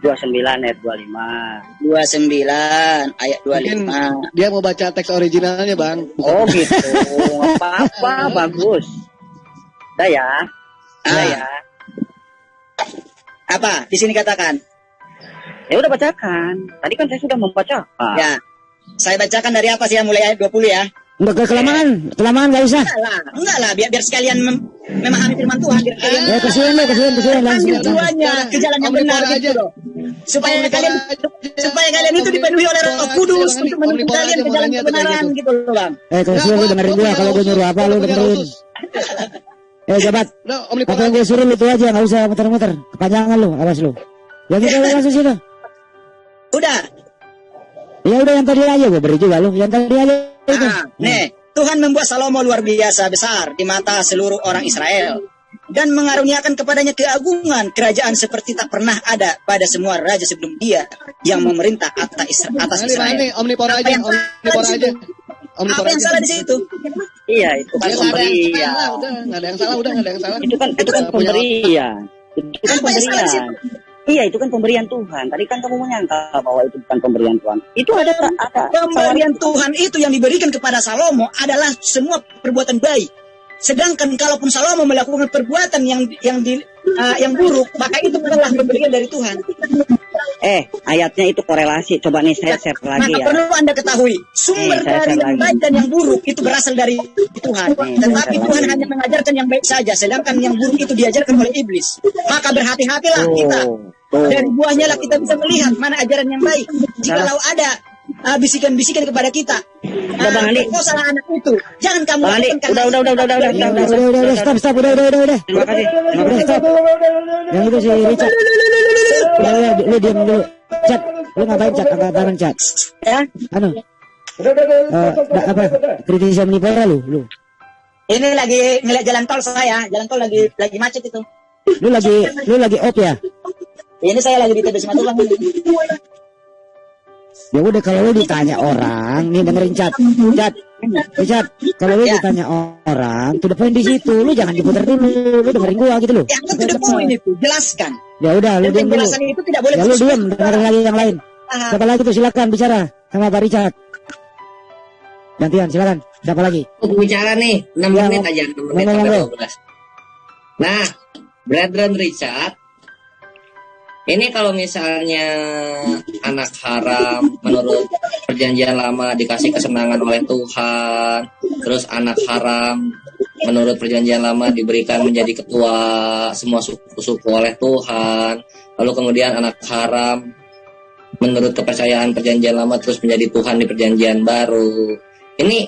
29 ayat 25. 29 ayat 25. Dia mau baca teks originalnya, Bang. Oh gitu. Apa-apa, bagus. Udah ya. Apa? Di sini katakan. Ya udah bacakan. Tadi kan saya sudah membacakan. Ya. Saya bacakan dari apa sih ya? Mulai ayat 20 ya. Enggak kelamaan enggak usah. Enggak lah, biar sekalian memahami firman Tuhan, biar kalian. Ya kasihan langsung. Tujuannya ke jalan yang benar gitu loh. Supaya kalian itu dipenuhi oleh Roh Kudus untuk menuntun kalian ke jalan kebenaran gitu loh, Bang. Kasihan lu dengerin gua, kalau gua nyuruh apa lu dengerin. Jabat. Apa yang gua suruh itu aja, enggak usah muter-muter. Kepanjangan lu, awas lu. Ya gitu langsung sini. Udah. Ya udah yang tadi aja gua beri juga lu, yang tadi aja. Nih, Tuhan membuat Salomo luar biasa besar di mata seluruh orang Israel dan mengaruniakan kepadanya keagungan kerajaan seperti tak pernah ada pada semua raja sebelum dia yang memerintah atas Israel. Omnipor aja. Apa yang salah di situ? Iya, itu kan pemberian. Nggak ada yang salah. Itu kan pemberian. Itu kan pemberian. Iya, itu kan pemberian Tuhan. Tadi kan kamu menyangka bahwa itu bukan pemberian Tuhan. Itu ada pemberian Tuhan itu yang diberikan kepada Salomo adalah semua perbuatan baik. Sedangkan kalaupun Salomo melakukan perbuatan yang buruk, maka itu bukanlah pemberian dari Tuhan. Ayatnya itu korelasi. Coba nih saya share lagi ya. Maka perlu Anda ketahui, sumber dari yang baik dan yang buruk itu berasal dari Tuhan. Tetapi Tuhan hanya mengajarkan yang baik saja, sedangkan yang buruk itu diajarkan oleh iblis. Maka berhati-hatilah kita. Dari buahnya lah kita bisa melihat mana ajaran yang baik. Jikalau ada bisikan-bisikan kepada kita, kau salah anak itu, jangan kamu lakukan. Udah, stop, udah. Terima kasih. Stop. Yang itu si Richard. Lu diam dulu. Chat, lu ngapain Chat? Angkat tangan Chat. Ya? Apa? Kritisi Omnipora lu. Ini lagi ngeliat jalan tol saya, jalan tol lagi macet itu. Lu lagi op ya? Ini saya lagi di TB Simatupang. Ya udah kalau lu ditanya orang, nih dengerin Chat, kalau lu ditanya orang, to the point di situ, lu jangan diputar dulu, lu dengerin gua gitu loh. Yang to the point itu, jelaskan. Ya udah, lu diam dulu. Itu tidak boleh. Ya lu diam, dengerin lagi yang lain. Siapa lagi tuh silakan bicara sama Pak Richard. Gantian silakan. Siapa lagi? Aku bicara nih, 6 menit aja, 6 menit sampai 12. Nah, Brethren Richard, ini kalau misalnya anak haram menurut perjanjian lama dikasih kesenangan oleh Tuhan, terus anak haram menurut perjanjian lama diberikan menjadi ketua semua suku-suku oleh Tuhan, lalu kemudian anak haram menurut kepercayaan perjanjian lama terus menjadi Tuhan di perjanjian baru. Ini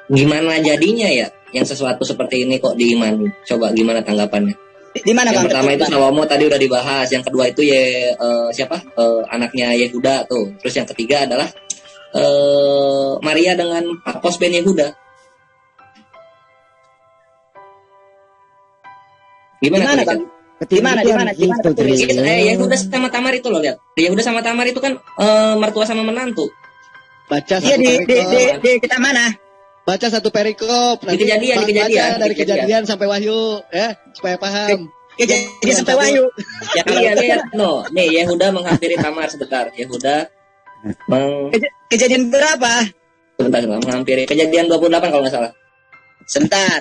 gimana jadinya ya? Yang sesuatu seperti ini kok diimani? Coba gimana tanggapannya? Di mana Yang Bang? pertama Betul, itu Bang. Salomo tadi udah dibahas. Yang kedua itu siapa? Anaknya Yehuda tuh. Terus yang ketiga adalah Maria dengan Pakos ben Yehuda. Gimana Bang? Ketinggian Gimana? itu Tri. Yehuda sama Tamar itu loh, lihat. Yehuda sama Tamar itu kan mertua sama menantu. Baca Iya satu perikop. di kita mana? Baca satu perikop. Di Kejadian, baca dari di Kejadian. kejadian sampai Wahyu, ya, supaya paham. Kejadian sampai Wahyu. Ya kalau Iya, lihat no. Nih Yehuda menghampiri Tamar sebentar. Yehuda kejadian berapa? sebentar menghampiri Kejadian 28 kalau nggak salah. Sebentar.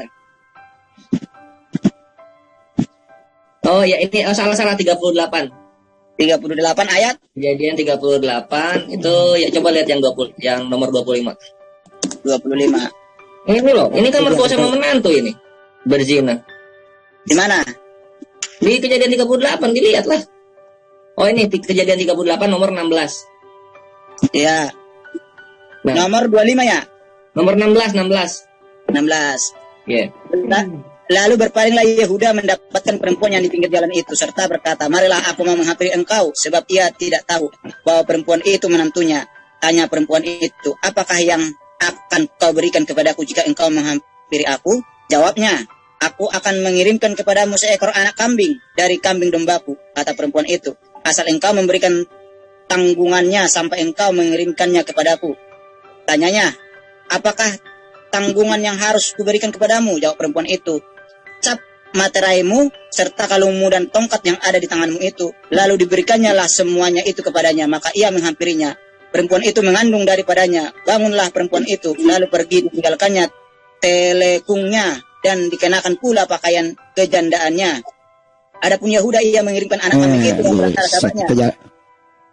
Oh ya ini salah 38. 38 ayat Kejadian 38 itu ya coba lihat yang nomor 25. 25. Ini loh, ini kan mertua sama menantu ini. Berzina. Di mana? Di Kejadian 38 dilihat lah. Oh ini Kejadian 38 nomor 16. Ya. Nah, Nomor 25 ya? nomor 16. 16. Ya. Lalu berpalinglah Yehuda mendapatkan perempuan yang di pinggir jalan itu serta berkata, "Marilah aku mau menghampiri engkau," sebab ia tidak tahu bahwa perempuan itu menantunya. Tanya perempuan itu, "Apakah yang akan kau berikan kepadaku jika engkau menghampiri aku?" Jawabnya, "Aku akan mengirimkan kepadamu seekor anak kambing dari kambing dombaku," kata perempuan itu. "Asal engkau memberikan tanggungannya sampai engkau mengirimkannya kepadaku." Tanyanya, "Apakah tanggungan yang harus kuberikan kepadamu?" Jawab perempuan itu, "Cap materaimu serta kalungmu dan tongkat yang ada di tanganmu itu." Lalu diberikannya lah semuanya itu kepadanya. Maka ia menghampirinya. Perempuan itu mengandung daripadanya. Bangunlah perempuan itu, lalu pergi, ditinggalkannya telekungnya dan dikenakan pula pakaian kejandaannya. Adapun Yehuda, ia mengirimkan anak kambing itu dan berkata sahabatnya,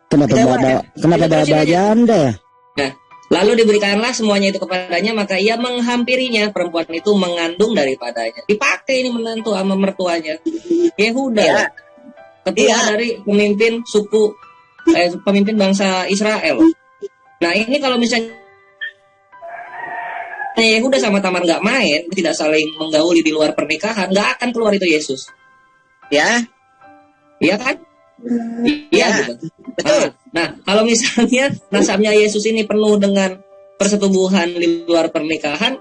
Kenapa bawa janda ya? Nah, lalu diberikanlah semuanya itu kepadanya, maka ia menghampirinya. Perempuan itu mengandung daripadanya. Dipakai ini menantu sama mertuanya. Yehuda, Ya. ketua dari pemimpin suku, pemimpin bangsa Israel. Nah ini kalau misalnya Yehuda sama Tamar nggak main, tidak saling menggauli di luar pernikahan, nggak akan keluar itu Yesus. Ya, Iya kan? Iya gitu. betul. Nah, kalau misalnya nasabnya Yesus ini penuh dengan persetubuhan di luar pernikahan,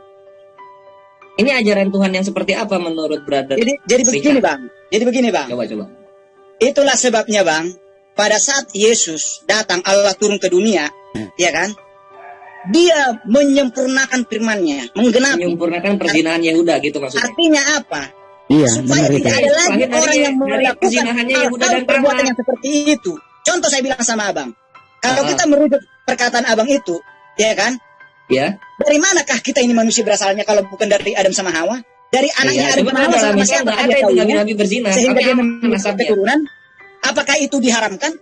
ini ajaran Tuhan yang seperti apa menurut brother? Jadi begini Bang. Coba. Itulah sebabnya Bang, pada saat Yesus datang, Allah turun ke dunia, ya kan? Dia menyempurnakan firman-Nya, menggenapi. Menyempurnakan perzinahan Yehuda gitu maksudnya. Artinya apa? Iya, Supaya benar itu. tidak ada lagi Lahir dari- orang yang dari melakukan perzinahannya Yehuda dan perbuatan Tamar. yang seperti itu. Contoh saya bilang sama Abang, kalau Ah. kita merujuk perkataan Abang itu, ya kan? Ya. Dari manakah kita ini manusia berasalnya kalau bukan dari Adam sama Hawa? Dari anaknya Iya, Adam sama sebenarnya Hawa dalam sama Islam siapa nggak ada dia itu tahunya? nabi-nabi berzina. Sehingga Tapi dia apa memiliki nasabnya? keturunan. Apakah itu diharamkan?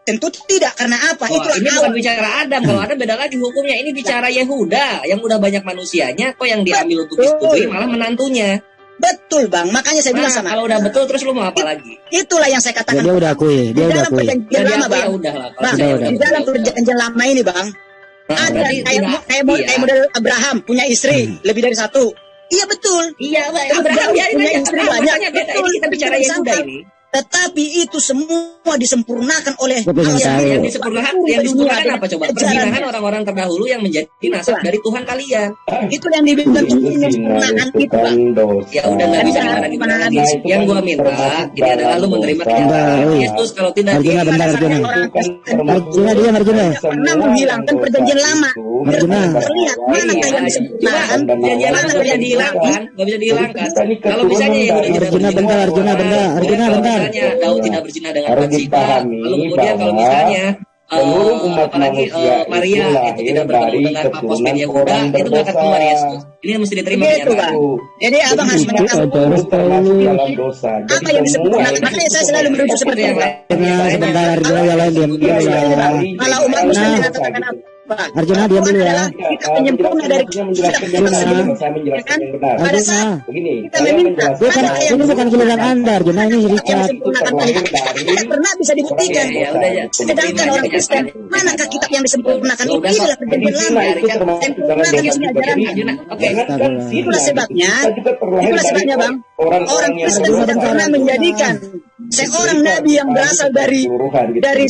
Tentu tidak, karena apa? Wah, Itulah ini awal. bukan bicara Adam. Kalau Adam beda lagi hukumnya. Ini bicara Yehuda yang udah banyak manusianya. Kok yang diambil untuk istri malah menantunya. Betul Bang, makanya saya bilang Nah, sama. kalau udah betul terus lu mau apa lagi? Itulah yang saya katakan. Dia udah akui, Di dalam perjanjian Jadi lama aku ya Bang. udah lah. Bang, Udah. di dalam perjanjian lama ini Bang, Nah, ada berarti kayak tidak- kayak iya. model Abraham punya istri lebih dari satu. Iya betul. Iya, Abraham Abraham biarin punya aja. istri Abraham banyak. makanya beda. Ini kita bicara Betul, Yehuda disangkal. ini. Tetapi itu semua disempurnakan oleh Gua pengen Allah. tahu. Yang disempurnakan apa coba? Perzinahan orang-orang terdahulu yang menjadi nasab dari Tuhan kalian. Itu yang dibilang menyempurnakan itu Bang. Ya udah nggak bisa gimana lagi. Yang gua minta ini adalah lu menerima kenyataan Bentar, Yesus. Kalau tidak Arjuna, bentar, Arjuna. Arjuna, diam, Arjuna. Pernah menghilangkan perjanjian lama. Arjuna. Terlihat manakah yang disempurnakan, Perjanjian lama nggak bisa dihilangkan, nggak bisa dihilangkan. Kalau misalnya Yehuda tidak Arjuna, bentar, Arjuna, bentar. Arjuna, kalau bentar. misalnya Daud tidak berzina dengan Harus Bathsheba, dipahami lalu kemudian kalau bahwa misalnya seluruh umat apalagi manusia Maria itu itu lahir tidak bertemu dari dengan Pakos bin keturunan Yehuda, orang itu nggak akan keluar berdosa. Yesus. Ini mesti diterima Begitu, kenyataan. Bang. Jadi Abang harus menyatakan Terus termasuk dalam dosa. apa yang disempurnakan. Makanya saya selalu merujuk seperti itu. Arjuna, sebentar, Arjuna, yang lain diam. Diam, ya. Kalau umat Muslim Nah. dikatakan apa? Pak. Arjuna diam dulu ya. Kita penyempurna dari menjelaskan yang benar. Saya menjelaskan yang benar. Pada saat Begini, kita meminta Bukan, ini bukan giliran Anda, Arjuna, ini yang Richard. disempurnakan Tuhan tidak pernah bisa dibuktikan. Sedangkan orang Kristen, manakah kitab yang disempurnakan itu? Inilah perjanjian lama. Sempurnakan di sini ajarannya. Itulah sebabnya, Bang. Orang Kristen tidak pernah menjadikan seorang nabi yang berasal dari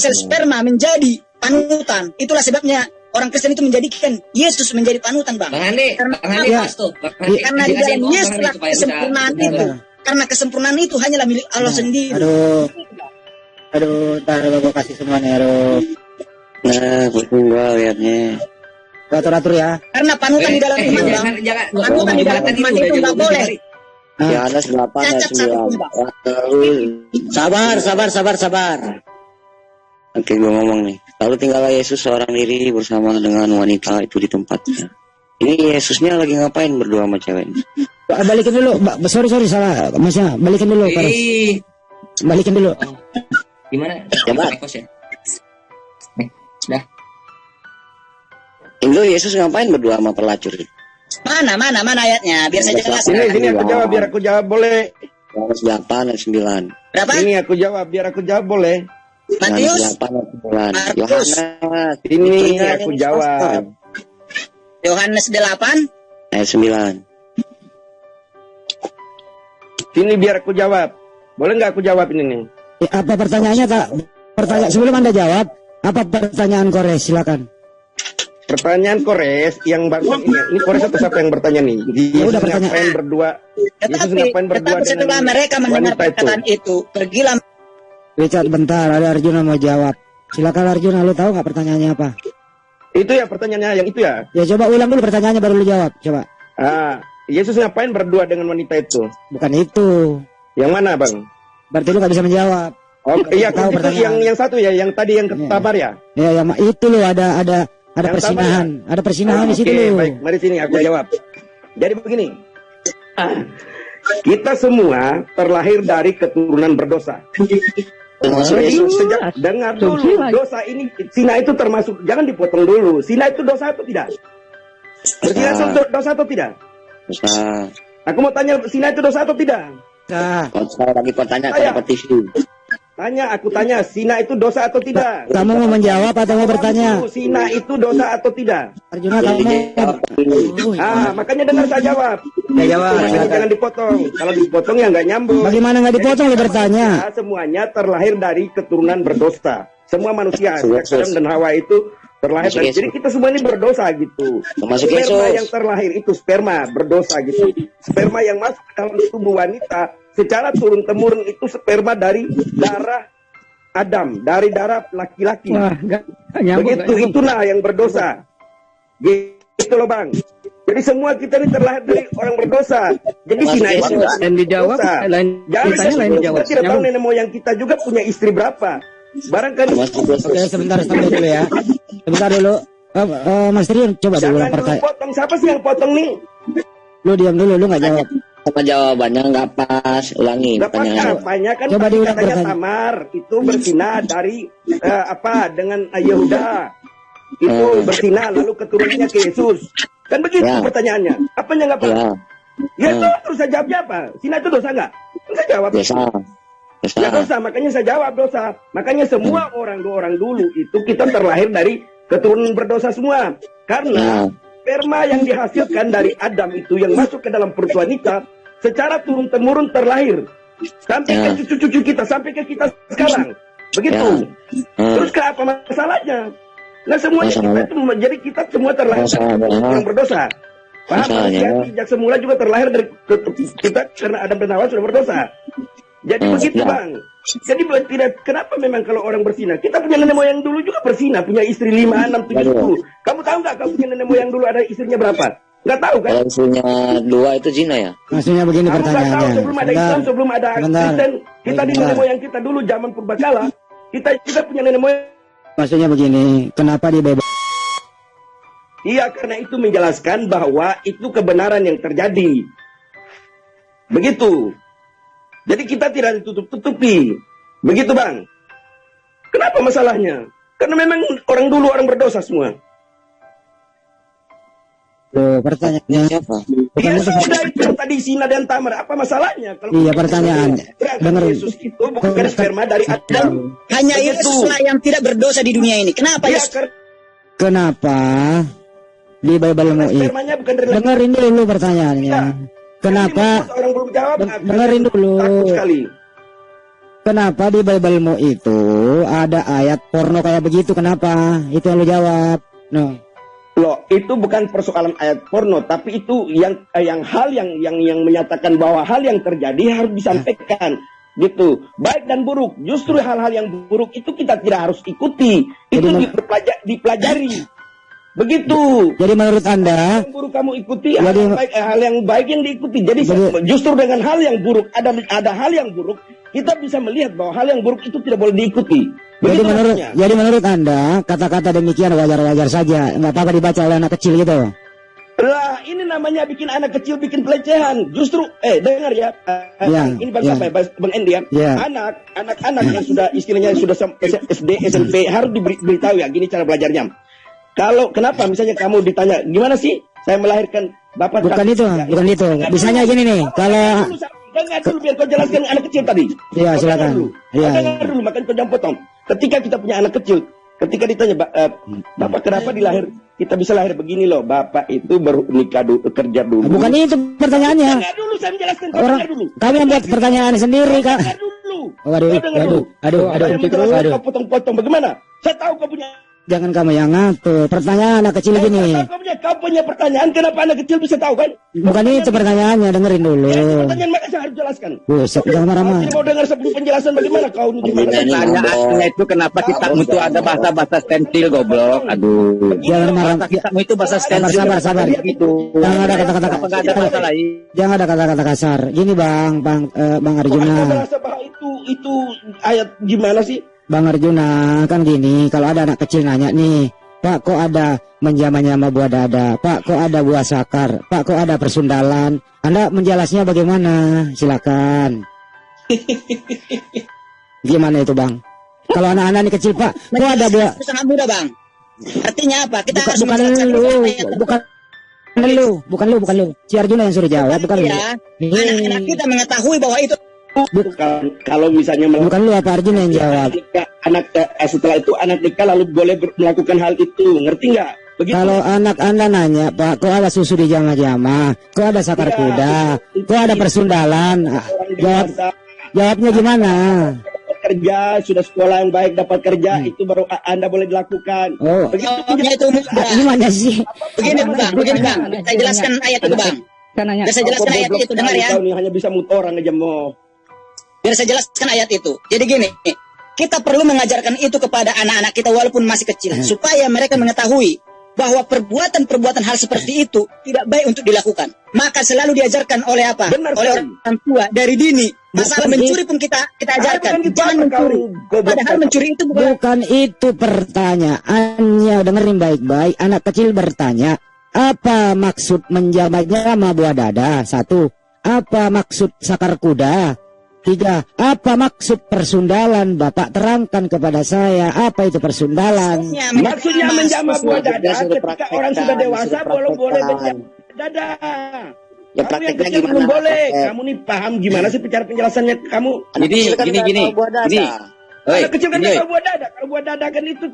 sel sperma menjadi panutan. Itulah sebabnya orang Kristen itu menjadikan Yesus menjadi panutan, Bang. Bang Andi, Karena di dalam Yesus kesempurnaan itu. Karena kesempurnaan itu hanyalah milik Allah sendiri. Aduh, ntar gua kasih semua nih, Nah, pusing gua liatnya. Atur ya. Karena panutan di dalam iman, Bang. Panutan di dalam iman itu nggak boleh. Ya ada 8 ayat 9. Sabar. Oke, gue ngomong nih. Lalu tinggallah Yesus seorang diri bersama dengan wanita itu di tempatnya. Ini Yesusnya lagi ngapain berdua sama ceweknya? Balikin dulu, sorry salah, Masnya. Balikin dulu, Pak. Balikin dulu. Gimana? Jabat. Dah. Itu Yesus ngapain berdua sama pelacur? Mana ayatnya? Biar saya jelaskan. Sini aku jawab, biar aku jawab boleh. 8 ayat 9. Berapa? Ini aku jawab, biar aku jawab boleh. Matius 8 ayat 9. Yohanes. Ini aku jawab. Yohanes 8 ayat 9. Sini biar aku jawab. Boleh nggak aku jawab ini nih? Apa pertanyaannya, Kak? Sebelum Anda jawab, apa pertanyaan Kores? Silakan. Pertanyaan Kores yang baru ini Kores atau siapa yang bertanya nih? Yesus ngapain berdua? Tetapi setelah mereka mendengar perkataan itu, pergilah. Richard, bentar, ada Arjuna mau jawab. Silakan Arjuna, lu tahu nggak pertanyaannya apa? Itu ya pertanyaannya, yang itu ya? Ya coba ulang dulu pertanyaannya baru lu jawab, coba. Yesus ngapain berdua dengan wanita itu? Bukan itu. Yang mana, Bang? Berarti lu nggak bisa menjawab. Oh iya, itu yang satu ya, yang tadi yang Tamar ya? Ya, itu lo ada persinahan, ada persinahan di situ. Oke, baik, mari sini aku jawab. Jadi begini, kita semua terlahir dari keturunan berdosa. Sejak dengar dulu, dosa ini, zina itu termasuk, jangan dipotong dulu. Zina itu dosa atau tidak? Berzina itu dosa atau tidak? Dosa. Aku mau tanya, zina itu dosa atau tidak? Saya lagi pertanyaan repetisi. Aku tanya, zina itu dosa atau tidak? Kamu mau menjawab atau mau bertanya? Zina itu dosa atau tidak? Arjuna, kamu. Makanya dengar saya jawab. Jangan dipotong. Kalau dipotong ya nggak nyambung. Bagaimana nggak dipotong? Lu bertanya. Semuanya terlahir dari keturunan berdosa. Semua manusia, Adam dan Hawa itu terlahir dari. Jadi kita semua ini berdosa gitu. Sperma yang terlahir itu sperma berdosa gitu. Sperma yang masuk dalam tubuh wanita secara turun-temurun itu sperma dari darah Adam, dari darah laki-laki. Begitu, itulah yang berdosa. Gitu loh, Bang. Jadi semua kita ini terlahir dari orang berdosa. Jadi zina itu lain dijawab, lain dijawab. Kita tidak tahu nenek moyang kita juga punya istri berapa. Barangkali. Oke, sebentar dulu ya. Sebentar dulu. Mas Triun, coba dulu pertanyaan. Potong, siapa sih yang potong nih? Lu diam dulu, lu nggak jawab. Apa jawabannya nggak pas? Ulangi pertanyaan. Kan coba diulang katanya Tamar itu berzina dari dengan Yehuda. Itu berzina lalu keturunannya ke Yesus. Kan begitu pertanyaannya. Apanya nggak pas? Ya itu terus saya jawabnya apa? Zina itu dosa nggak? Saya jawab. Ya dosa, makanya saya jawab dosa. Makanya semua orang dulu itu kita terlahir dari keturunan berdosa semua. Karena sperma yang dihasilkan dari Adam itu yang masuk ke dalam perut wanita secara turun-temurun terlahir sampai ke cucu-cucu kita, sampai ke kita sekarang. Begitu. Terus ke apa masalahnya? Nah semuanya kita itu, jadi kita semua terlahir dari orang berdosa. Paham? Sejak semula juga terlahir dari kita karena Adam dan Hawa sudah berdosa. Jadi begitu, Bang. Jadi tidak, kenapa memang kalau orang berzina? Kita punya nenek moyang dulu juga berzina, punya istri 5, 6, 7. Kamu tahu nggak kamu punya nenek moyang dulu ada istrinya berapa? Nggak tahu kan? Kalau istrinya 2 itu zina ya? Maksudnya begini pertanyaannya. Tahu, sebelum ada Islam, sebelum ada Kristen, kita di nenek moyang kita dulu zaman purbakala, kita punya nenek moyang. Maksudnya begini, kenapa dibebas? Iya, karena itu menjelaskan bahwa itu kebenaran yang terjadi. Begitu. Jadi kita tidak ditutup-tutupi. Begitu, Bang. Kenapa masalahnya? Karena memang orang dulu orang berdosa semua. Loh, pertanyaannya Siapa? bukan Iya itu. sudah itu yang tadi Sina dan Tamar. Apa masalahnya? Kalau Iya, pertanyaan. Dengar. Yesus itu bukan sperma dari Adam. Hanya Begitu. Yesuslah yang tidak berdosa di dunia ini. Kenapa Iya, Yesus? Kenapa di Bible-mu itu? spermanya bukan dari Dengerin dulu pertanyaannya. Iya. Kenapa? Orang belum jawab. Dengerin dulu. Takut sekali. Kenapa di Bible-mu itu ada ayat porno kayak begitu? Kenapa? Itu yang lu jawab. No. Loh, itu bukan persoalan ayat porno, tapi itu yang hal yang menyatakan bahwa hal yang terjadi harus disampaikan. Gitu. Baik dan buruk. Justru hal-hal yang buruk itu kita tidak harus ikuti. Itu dipelajari. Begitu. Jadi menurut Anda, Yang buruk kamu ikuti, Jadi- hal yang baik yang diikuti. Jadi justru dengan hal yang buruk, ada hal yang buruk, kita bisa melihat bahwa hal yang buruk itu tidak boleh diikuti. Begitu maksudnya. jadi menurut Anda kata-kata demikian wajar-wajar saja, nggak apa-apa dibaca oleh anak kecil gitu. Lah, ini namanya bikin anak kecil bikin pelecehan. Justru, dengar ya, Ya, ini Bang ya. siapa ya? Bang Endi ya. Ya. Anak-anak yang sudah istilahnya sudah SD, SMP harus diberitahu ya, gini cara belajarnya. Kenapa misalnya kamu ditanya, gimana sih saya melahirkan bapak? Bukan itu, bukan itu. Bisanya gini nih, kalau Dengar dulu biar kau jelaskan anak kecil tadi. Iya, Kau silakan. dengar dulu. Iya, Kau dengar dulu, makanya kau jangan potong. Ketika kita punya anak kecil, ketika ditanya, Bapak kenapa kita bisa lahir begini loh, Bapak itu baru nikah dulu, kerja dulu. bukan itu pertanyaannya. Dengar dulu, saya menjelaskan. Kau Orang dengar dulu. kamu yang buat pertanyaan sendiri, Kak. Dengar dulu. Waduh, Kau dengar dulu. aduh, Saya menjelaskan, aduh. kau potong-potong. Bagaimana? Saya tahu kau punya. Jangan kamu yang ngatur. Pertanyaan anak kecil gini. Saya tahu kau punya pertanyaan. Kenapa anak kecil bisa tahu kan? Bukan itu pertanyaannya, dengerin dulu. Ya, itu pertanyaan makanya saya harus jelaskan. Buset, jangan Kau marah-marah. tidak mau dengar sebelum penjelasan bagaimana kau ini gimana? Pertanyaannya itu kenapa kitabmu itu ada bahasa stensil goblok? Aduh. Jangan marah. Kitabmu itu bahasa Sabar, stensil. sabar. Gitu. Jangan ada kata-kata Apa nggak ada bahasa lain? Jangan ada kata-kata kasar. Gini Bang Arjuna. Merasa bahwa itu ayat gimana sih? Bang Arjuna, kan gini, kalau ada anak kecil nanya nih, Pak kok ada menjama-jama buah dada, Pak kok ada buah sakar, Pak kok ada persundalan, Anda menjelasnya bagaimana? Silakan. Gimana itu Bang? Kalau anak-anak ini kecil Pak, kok ada buah? Sangat mudah Bang. Artinya apa? Kita harus Bukan menjelaskan lu, ayat bukan lu. Si Arjuna yang suruh jawab, bukan lu. ya. Anak-anak kita mengetahui bahwa itu Kalau misalnya Bukan lu apa Arjuna yang jawab. setelah itu anak nikah lalu boleh melakukan hal itu, ngerti nggak? Begitu. Kalau anak Anda nanya, Pak, kok ada susu di jama-jama? Kok ada sakar kuda? Kok ada persundalan? Jawabnya gimana? Kerja, sudah sekolah yang baik, dapat kerja, itu baru Anda boleh dilakukan. Oh, itu mudah. gimana sih? Begini Bang. Saya jelaskan ayat itu Bang. Biar saya jelaskan ayat itu, dengar ya. Kau nih hanya bisa muter orang aja mau. Biar saya jelaskan ayat itu. Jadi gini, kita perlu mengajarkan itu kepada anak-anak kita walaupun masih kecil, supaya mereka mengetahui bahwa perbuatan-perbuatan hal seperti itu tidak baik untuk dilakukan. Maka selalu diajarkan oleh apa? Oleh orang tua dari dini. Masalah mencuri pun kita ajarkan. Jangan mencuri. Padahal mencuri itu bukan itu pertanyaannya. Dengerin baik-baik. Anak kecil bertanya, apa maksud menjama-jama buah dada? 1. Apa maksud sakar kuda? 3. Apa maksud persundalan? Bapak terangkan kepada saya, apa itu persundalan? Maksudnya menjama buah dada ketika orang sudah dewasa boleh menjama dada. Ya Kamu yang prakteknya kecil gimana? belum boleh. Kamu nih paham gimana sih cara penjelasannya kamu? Gini. Anak kecil kan nggak tahu buah dada. Kalau buah dada kan itu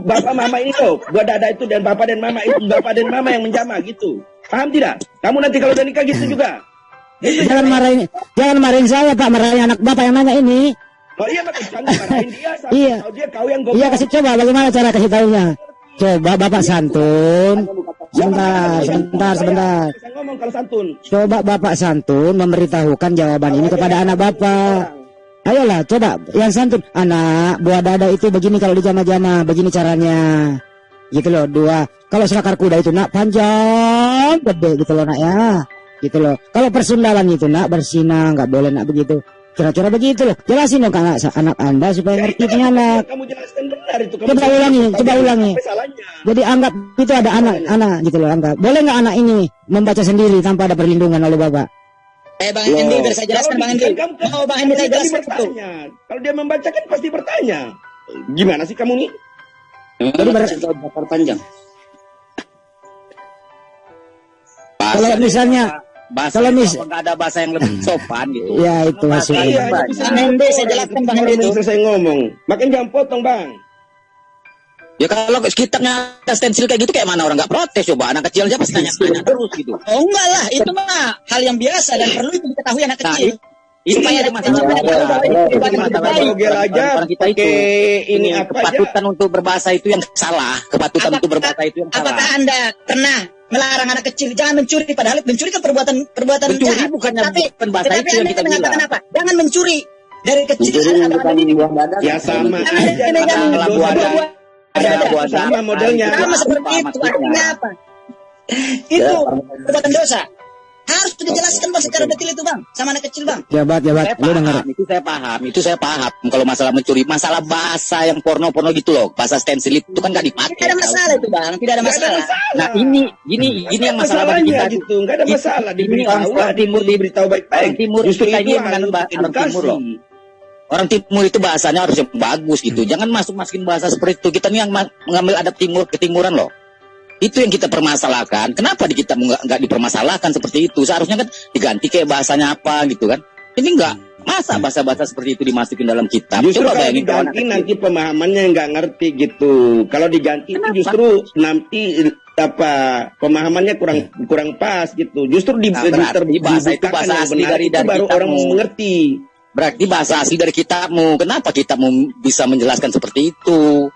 bapak mama ini loh. Buah dada itu dan bapak dan mama itu bapak dan mama yang menjama gitu. Paham tidak? Kamu nanti kalau udah nikah gitu juga. Jangan marahin saya Pak, marahin anak Bapak yang nanya ini. Oh iya makanya jangan marahin dia. Iya. Tahu dia kau yang goblok. Iya, kasih coba bagaimana cara kasih tahunya. Coba Bapak santun. Sebentar. Bisa ngomong kalau santun. Coba Bapak santun memberitahukan jawaban ini kepada anak Bapak. Ayolah, coba yang santun. Anak, buah dada itu begini kalau di jama-jama, begini caranya. Gitu loh, 2. Kalau sakar kuda itu nak panjang, gede gitu loh nak ya. Gitu loh. Kalau persundalan itu nak bersinang, nggak boleh nak begitu. Kira-kira begitu loh. Jelasin dong ke anak Anda supaya ngerti punya anak. Kamu jelaskan benar itu. Coba ulangi. Jadi anggap itu ada anak gitu loh, anggap. Boleh nggak anak ini membaca sendiri tanpa ada perlindungan oleh Bapak? Bang Hendi, biar saya jelaskan Bang Hendi. Oh, Bang Hendi saya jelaskan itu. Kalau dia membacakan pasti bertanya. Gimana sih kamu nih? Jadi bakar panjang. Kalau misalnya bahasa nggak ada bahasa yang lebih sopan gitu. Ya itu maksudnya. Nanti saya jelaskan Bang Hendy itu. Selesai ngomong. Makin jangan potong Bang. Ya kalau kitabnya ada stensil kayak gitu kayak mana orang nggak protes coba, anak kecil aja pasti nanya terus gitu. Oh enggak lah, itu mah hal yang biasa dan perlu itu diketahui anak kecil. Supaya ada masalah aja pakai ini apa kepatutan untuk berbahasa itu yang salah, kepatutan untuk berbahasa itu yang salah. Apakah Anda pernah melarang anak kecil jangan mencuri, padahal mencuri kan perbuatan mencuri jahat. bukannya Tapi bahasa itu yang kita mengatakan bilang. apa? Jangan mencuri dari kecil. Ya sama aja. Ada sama modelnya. Sama seperti itu. Artinya apa? Itu perbuatan dosa. Harus dijelaskan Bang secara detail itu Bang, sama anak kecil Bang. Jabat, lu dengar. Itu saya paham. Kalau masalah mencuri, masalah bahasa yang porno-porno gitu loh, bahasa stensil itu kan nggak dipakai. Tidak ada masalah itu Bang, tidak ada masalah. Nah ini yang masalah bagi kita gitu, nggak ada masalah. Ini orang timur diberitahu baik-baik. Orang timur justru kita itu ini menganut orang timur loh. Orang timur itu bahasanya harus yang bagus gitu. Jangan masukin bahasa seperti itu. Kita nih yang mengambil adab timur ketimuran loh. Itu yang kita permasalahkan. Kenapa di kita nggak dipermasalahkan seperti itu? Seharusnya kan diganti kayak bahasanya apa gitu kan? Ini nggak masa bahasa-bahasa seperti itu dimasukin dalam kitab. Justru coba kalau bayangin diganti nanti pemahamannya nggak ngerti gitu. Kalau diganti itu justru nanti pemahamannya kurang pas gitu. Justru bahasa itu bahasa asli dari baru orang mengerti. Berarti bahasa asli dari kitabmu. Kenapa kitabmu bisa menjelaskan seperti itu?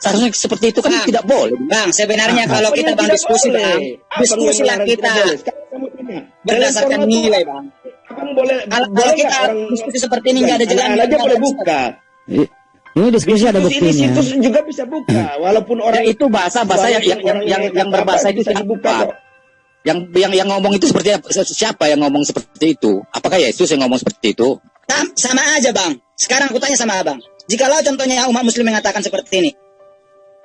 Seharusnya seperti itu kan tidak boleh. Bang, sebenarnya kalau kita Bang diskusi Bang, diskusilah kita berdasarkan nilai Bang. Kalau kita diskusi seperti ini nggak ada jalan aja boleh buka. Ini diskusi ada buktinya. Di situs juga bisa buka, walaupun orang itu bahasa yang berbahasa itu siapa? Yang ngomong itu seperti siapa yang ngomong seperti itu? Apakah Yesus yang ngomong seperti itu? Sama aja Bang. Sekarang aku tanya sama Abang. Jikalau contohnya umat muslim mengatakan seperti ini.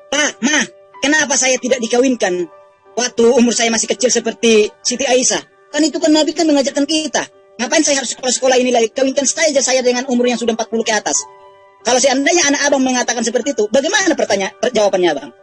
Pak, Ma, kenapa saya tidak dikawinkan waktu umur saya masih kecil seperti Siti Aisyah? Kan itu kan Nabi kan mengajarkan kita. Ngapain saya harus sekolah-sekolah ini lagi? Kawinkan saja saya dengan umur yang sudah 40 ke atas. Kalau seandainya anak abang mengatakan seperti itu, bagaimana jawabannya Abang?